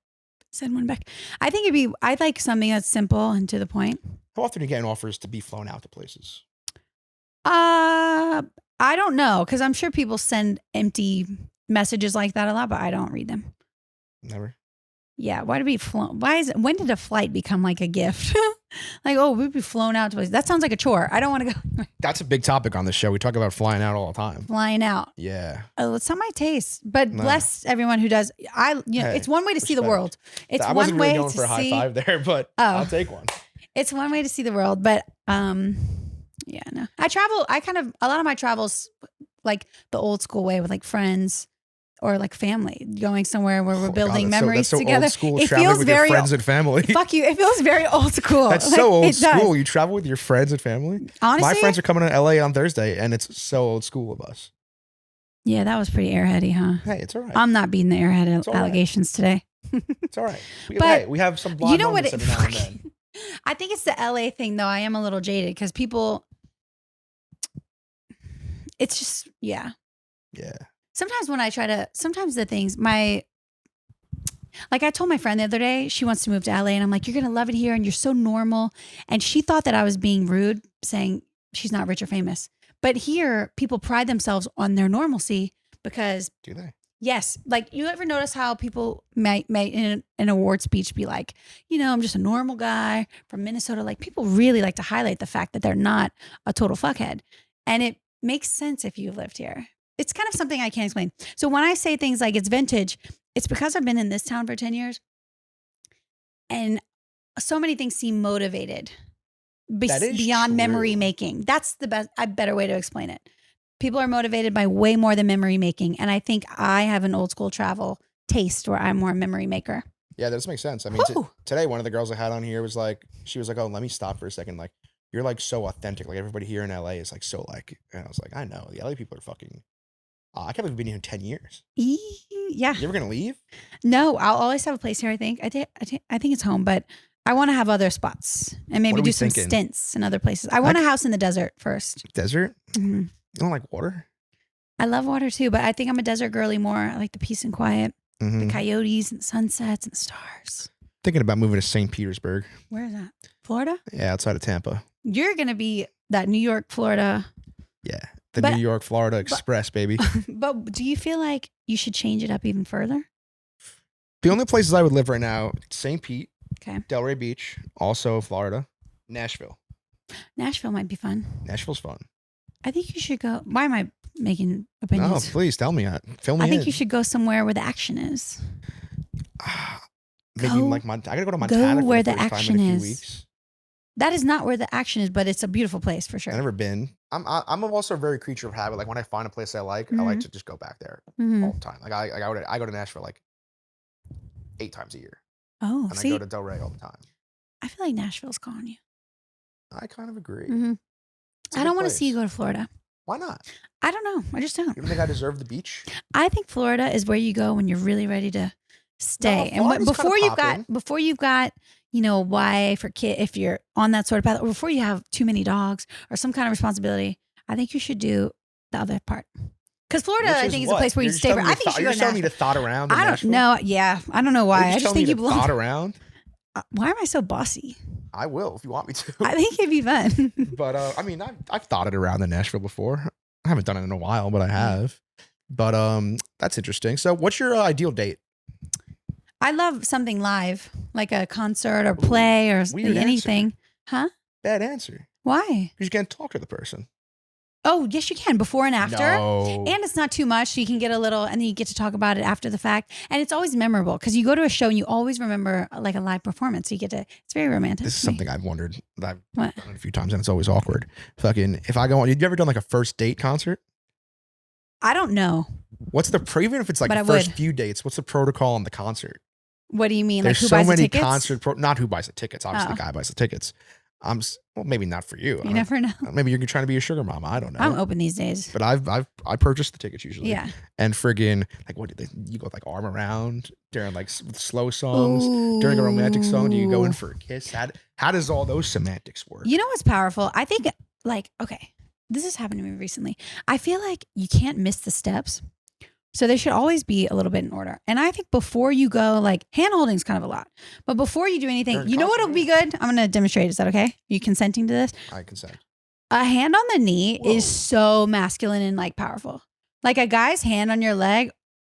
send one back. I think I'd like something that's simple and to the point. How often are you getting offers to be flown out to places? I don't know, because I'm sure people send empty messages like that a lot, but I don't read them. Never. Yeah, why to be flown? When did a flight become like a gift? Like, oh, we'd be flown out to places. That sounds like a chore. I don't want to go That's a big topic on this show. We talk about flying out all the time. flying out. Yeah. Oh, it's not my taste, but No. bless everyone who does. Hey, It's one way to see the respect. world. It's I one wasn't way really going to for a high see. five there, but Oh. I'll take one. It's one way to see the world, but yeah, no. I travel. A lot of my travels like the old school way with like friends or like family, going somewhere where we're Oh my God, building that's memories so together. Old school, It traveling feels with very your friends and family. fuck you. It feels very old school. That's Like, so old it does. school. You travel with your friends and family. Honestly, My friends are coming to LA on Thursday, and it's so old school of us. yeah, that was pretty airheady, huh? Hey, it's all right. I'm not beating the airhead all right. allegations today. It's all right. But we have some blonde you know what? moments every now and then. I think it's the LA thing, though. I am a little jaded because people. It's just Yeah. sometimes when I try to. Sometimes the things like I told my friend the other day, she wants to move to LA, and I'm like, you're gonna love it here, and you're so normal. And she thought that I was being rude, saying she's not rich or famous. But here, people pride themselves on their normalcy because. Do they? Yes. Like, you ever notice how people might in an award speech be like, I'm just a normal guy from Minnesota. Like, people really like to highlight the fact that they're not a total fuckhead. And it makes sense if you've lived here. It's kind of something I can't explain. So when I say things like it's vintage, it's because I've been in this town for 10 years. And so many things seem motivated That is beyond memory true. making. That's a better way to explain it. People are motivated by way more than memory making. And I think I have an old school travel taste where I'm more a memory maker. Yeah, that does make sense. I mean, Whew. today one of the girls I had on here was like, oh, let me stop for a second. Like, you're like so authentic. Like everybody here in LA is like so like, and I was like, I know the LA people are fucking. I can't believe we've been here 10 years. Yeah. You ever gonna leave? No, I'll always have a place here. I think it's home, but I want to have other spots and maybe What are do we some thinking? stints in other places. I want a house in the desert first. Desert? Mhm. You don't like water? I love water too, but I think I'm a desert girly more. I like the peace and quiet, Mm-hmm. the coyotes and the sunsets and the stars. Thinking about moving to St. Petersburg. Where is that? Florida? Yeah, outside of Tampa. You're going to be that New York, Florida. Yeah. The But- New York, Florida Express, baby. But do you feel like you should change it up even further? The only places I would live right now, St. Pete, Okay. Delray Beach, also Florida, Nashville. Nashville might be fun. Nashville's fun. I think you should go. Why am I making No, opinions? please tell me. Fill me I think in. you should go somewhere where the action is. Maybe Go- like I gotta go to Montana for where the the first action time in a is. few weeks. That is not where the action is, but it's a beautiful place for sure. I've never been. I'm also a very creature of habit. Like when I find a place I like to just go back there Mhm. all the time. Like I go to Nashville like 8 times a year, Oh, and see, I go to Delray all the time. I feel like Nashville's calling you. I kind of agree. hmm It's a I good don't want to see you place. go to Florida. Why not? I don't know. I just don't. You don't think I deserve the beach? I think Florida is where you go when you're really ready to stay. And Florida's before kinda you've got a wife or kid, if you're on that sort of path, or before you have too many dogs or some kind of responsibility, I think you should do the other part. Because Florida, Which I is think, is a what? place where You're you just stay. telling me I to think you should you're go just to telling me to Nashville. thought around. In I don't Nashville? know. Yeah, I don't know Are why. you I just telling think me you to belong. thought around. Why am I so bossy? I will if you want me to. I think it'd be fun. But I mean, I've thought it around in Nashville before. I haven't done it in a while, but I have. But that's interesting. So, what's your ideal date? I love something live, like a concert or play or weird anything. Huh? Bad answer. Why? Because you can't talk to the person. Oh, yes, you can. Before and after. No. And it's not too much. So you can get a little, and then you get to talk about it after the fact. And it's always memorable because you go to a show and you always remember like a live performance. So you get to, it's very romantic. This is to me. something I've wondered. That I've What? done it a few times, and it's always awkward. Fucking, if I go on, you ever done like a first date concert? I don't know. What's the even if it's like But the I first would. few dates? What's the protocol on the concert? What do you mean? There's like who so buys many the tickets? not who buys the tickets. Obviously, Oh. the guy buys the tickets. Well, maybe not for you. You never know. Maybe you're trying to be a sugar mama. I don't know. I'm open these days. But I purchased the tickets usually. Yeah. And friggin' like what did you go like arm around during like slow songs during a romantic song? Do you go in Ooh. for a kiss? How does all those semantics work? You know what's powerful? I think like, okay, this has happened to me recently. I feel like you can't miss the steps. So they should always be a little bit in order. And I think before you go, like hand holding is kind of a lot, but before you do anything, During you know concert, what'll be good? I'm going to demonstrate. Is that okay? Are you consenting to this? I consent. A hand on the knee Whoa. is so masculine and like powerful. Like a guy's hand on your leg.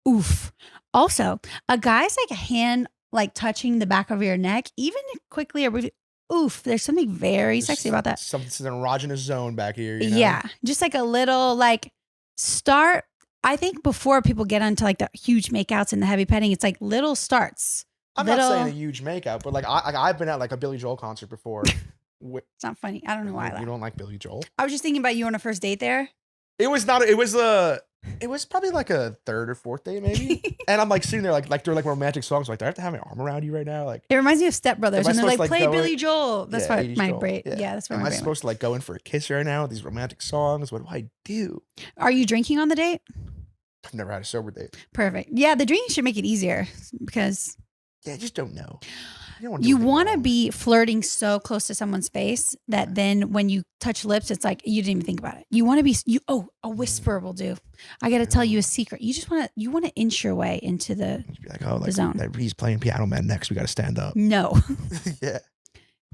Oof. Also, a guy's like hand, like touching the back of your neck, even quickly or briefly. Oof. There's something very sexy about that. Something's an erogenous zone back here. You know? Yeah. Just like a little like start. I think before people get onto like the huge makeouts and the heavy petting, it's like little starts. I'm little, not saying a huge makeout, but like I've been at like a Billy Joel concert before. It's not funny. I don't know why I You laugh. don't like Billy Joel? I was just thinking about you on a first date there. It was not. It was probably like a third or fourth date maybe. And I'm like sitting there like they're like romantic songs. Like, do I have to have my arm around you right now? Like, It reminds me of Step Brothers, Am I and they're like, supposed to, like, play go in- Billy Joel. That's yeah, what 80s my Joel. brain. Yeah. Yeah, that's what am my I brain. supposed to like go in for a kiss right now with these romantic songs? What do I do? Are you drinking on the date? I've never had a sober date. Perfect. Yeah, the drinking should make it easier because Yeah, I just don't know. I don't wanna do you anything want to wrong. be flirting so close to someone's face that then when you touch lips, it's like you didn't even think about it. You want to be a whisper will do. I got to tell you a secret. You just want to inch your way into the Just be like, oh, like zone. he's playing Piano Man next. We got to stand up. no. Yeah.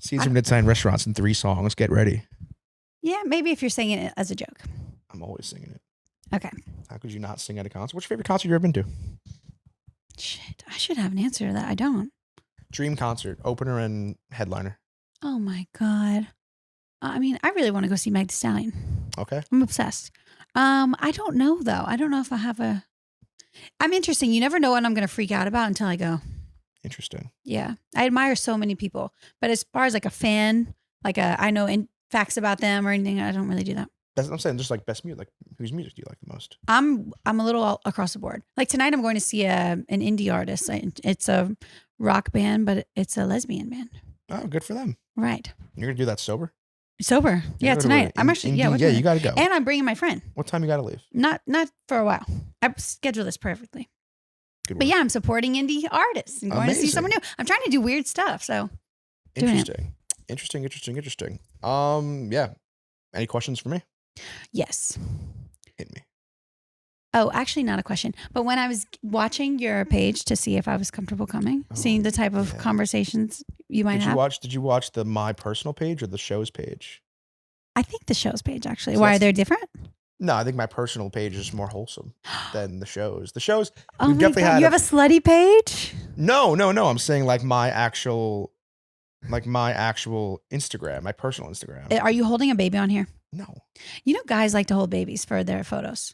Caesar Midtown restaurants in 3 songs. Get ready. Yeah, maybe if you're saying it as a joke. I'm always singing it. Okay. How could you not sing at a concert? What's your favorite concert you've ever been to? Shit, I should have an answer to that. I don't. Dream concert, opener and headliner. Oh my god. I mean, I really want to go see Meg Thee Stallion. Okay. I'm obsessed. I don't know though. I don't know if I have a. I'm interesting. You never know what I'm going to freak out about until I go. Interesting. Yeah, I admire so many people, but as far as like a fan, I know facts about them or anything, I don't really do that. That's what I'm saying. Just like best music. Like, whose music do you like the most? I'm a little all across the board. Like tonight, I'm going to see an indie artist. It's a rock band, but it's a lesbian band. Oh, good for them. Right. You're gonna do that sober? Sober. Yeah, You're gonna tonight. do it I'm in- actually in- yeah. we're yeah. doing You it. got to go. And I'm bringing my friend. What time you got to leave? Not for a while. I scheduled this perfectly. Good But work. yeah, I'm supporting indie artists and going to see Amazing. someone new. I'm trying to do weird stuff. So doing it. Interesting. Yeah. Any questions for me? Yes. Hit me. Oh, actually, not a question. But when I was watching your page to see if I was comfortable coming, seeing the type of conversations you might have. Did you watch the my personal page or the show's page? I think the show's page, actually. So Why are they different? No, I think my personal page is more wholesome than the show's. The show's, Oh we've my definitely God, had you have a slutty page? No. I'm saying like my actual Instagram, my personal Instagram. Are you holding a baby on here? No. You know, guys like to hold babies for their photos.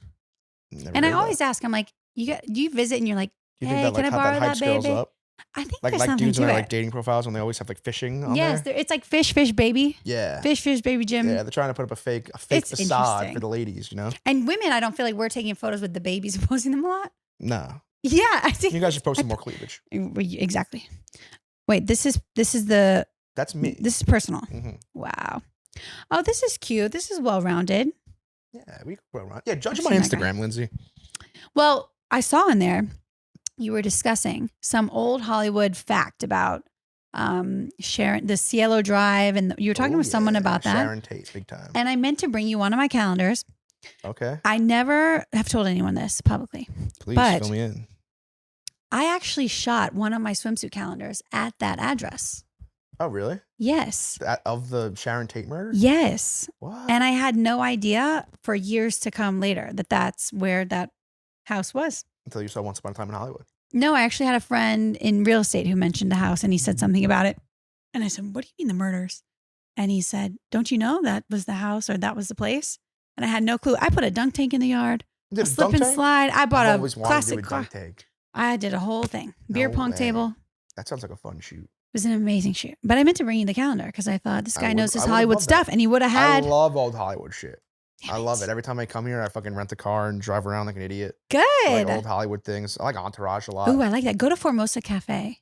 Never And I heard always that. ask, I'm like, do you visit and you're like, You hey, think that can I like borrow that hypes girls baby? up? I think Like there's something dudes to on their it. like dating profiles when they always have like fishing on Yes, there. it's like fish, baby. Yeah. Fish, baby, Jim. Yeah, they're trying to put up a fake It's facade interesting. for the ladies, you know? And women, I don't feel like we're taking photos with the babies and posting them a lot. No. Yeah, I think You guys should post some more cleavage. exactly. Wait, this is the That's me. this is personal. Mhm. Wow. Oh, this is cute. This is well rounded. Yeah, we can go around. Yeah, judge I've my seen that guy. Instagram, Lindsay. Well, I saw in there you were discussing some old Hollywood fact about Sharon, the Cielo Drive, and you were talking with someone about that. Sharon Tate, big time. And I meant to bring you one of my calendars. Okay. I never have told anyone this publicly. Please but- fill me in. I actually shot one of my swimsuit calendars at that address. Oh, really? Yes. That of the Sharon Tate murder? Yes. What? And I had no idea for years to come later that that's where that house was. Until you saw Once Upon a Time in Hollywood. No, I actually had a friend in real estate who mentioned the house and he said something about it. And I said, what do you mean the murders? And he said, don't you know that was the house or that was the place? And I had no clue. I put a dunk tank in the yard, You did a a slip dunk and tank? slide. I bought I've a always wanted to do classic a car. dunk tank. I did a whole thing. Beer No pong way. table. That sounds like a fun shoot. It was an amazing shoot. But I meant to bring you the calendar because I thought this I guy would- knows his I would've Hollywood loved that. stuff and he would have had. I love old Hollywood shit. Damn I love it. Every time I come here, I fucking rent a car and drive around like an idiot. Good. Like old Hollywood things. I like Entourage a lot. Ooh, I like that. Go to Formosa Cafe.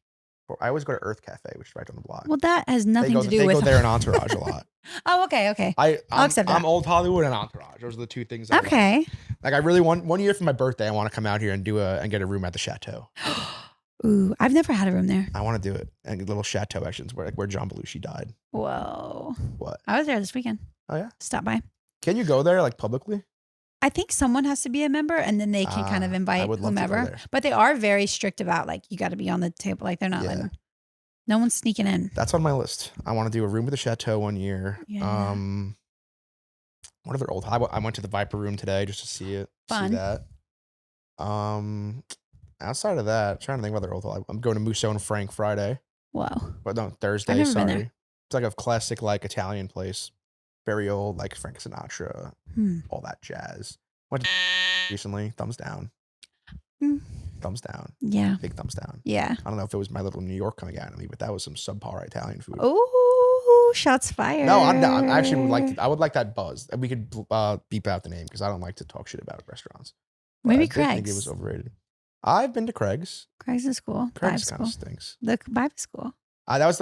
I always go to Earth Cafe, which is right down the block. Well, that has nothing to do they with. go there in Entourage a lot. Oh, okay. I'll accept that. I'm old Hollywood and Entourage. Those are the two things. I like. Okay. Like I really want one year for my birthday. I want to come out here and get a room at the Chateau. Ooh, I've never had a room there. I want to do it and get little Chateau actions where John Belushi died. Whoa. What? I was there this weekend. Oh yeah. Stop by. Can you go there like publicly? I think someone has to be a member and then they can kind of I invite would love to go whomever. there. But they are very strict about like, you got to be on the table. Like they're not Yeah. letting, no one's sneaking in. That's on my list. I want to do a room at the Chateau one year. Yeah. What other old? I went to the Viper Room today just to see it. Fun. See that. Outside of that, I'm trying to think of other old. I'm going to Musso and Frank Friday. Whoa. But no, Thursday. never been Sorry. there. It's like a classic like Italian place. Very old, like Frank Sinatra, all that jazz. Went to recently. Thumbs down. Mm. Thumbs down. Yeah. Big thumbs down. Yeah. I don't know if it was my little New York coming out of me, but that was some subpar Italian food. Ooh, shots fired. No, I'm not. I actually would like. I would like that buzz. We could beep out the name because I don't like to talk shit about restaurants. But Maybe I did think Craig's. it was overrated. I've been to Craig's. Craig's is cool. Craig's Vibe's kind cool. of stinks. The vibe is cool. That was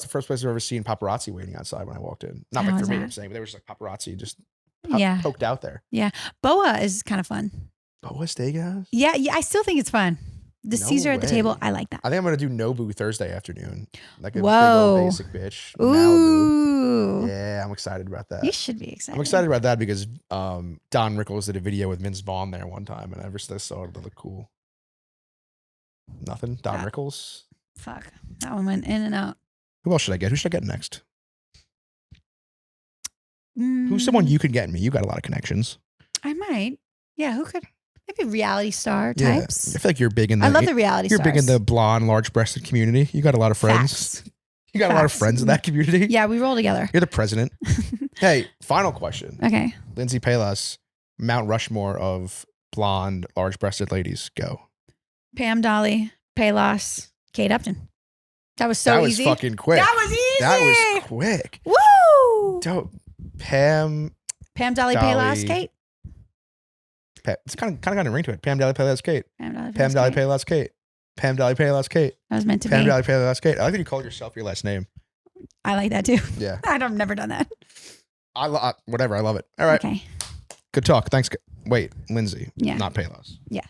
the first place I've ever seen paparazzi waiting outside when I walked in. Not How like was for me, that? I'm saying, but they were just like paparazzi just Yeah. poked out there. Boa is kind of fun. Boa Steakhouse? Yeah. I still think it's fun. The No Caesar at the table, way. I like that. I think I'm gonna do Nobu Thursday afternoon. Like a big Whoa. old basic bitch. Malibu. Ooh. Yeah, I'm excited about that. You should be excited. I'm excited about that because Don Rickles did a video with Vince Vaughn there one time, and ever since I saw it, it looked cool. Nothing. Don Rickles. Fuck. That one went in and out. Who else should I get? Who should I get next? Mm, Who's someone you could get me? You got a lot of connections. I might. Yeah, who could? Maybe reality star Yeah. types. I feel like you're big in the. I love the reality You're stars. big in the blonde, large-breasted community. You got a lot of friends. Facts. You got a lot of Facts. friends in that community. Yeah, we roll together. You're the president. Hey, final question. Okay. Lindsay Pelas, Mount Rushmore of blonde, large-breasted ladies. Go. Pam, Dolly, Palos, Kate Upton. That was so that was easy. fucking quick. That was easy. That was quick. Woo! Dope. Pam. Pam, Dolly, Dolly. Palos, Kate. It's kind of got a ring to it. Pam, Dolly, Pelas, Kate. Pam, Dolly, Pam, Palos, Dolly, Kate. Pelas, Kate. Pam, Dolly, Pelas, Kate. That was meant to Pam, be. Dolly, Pelas, Kate. I like that you call yourself your last name. I like that too. Yeah. I've never done that. Whatever. I love it. All right. Okay. Good talk. Thanks. Wait, Lindsay. Yeah. Not Pelas. Yeah.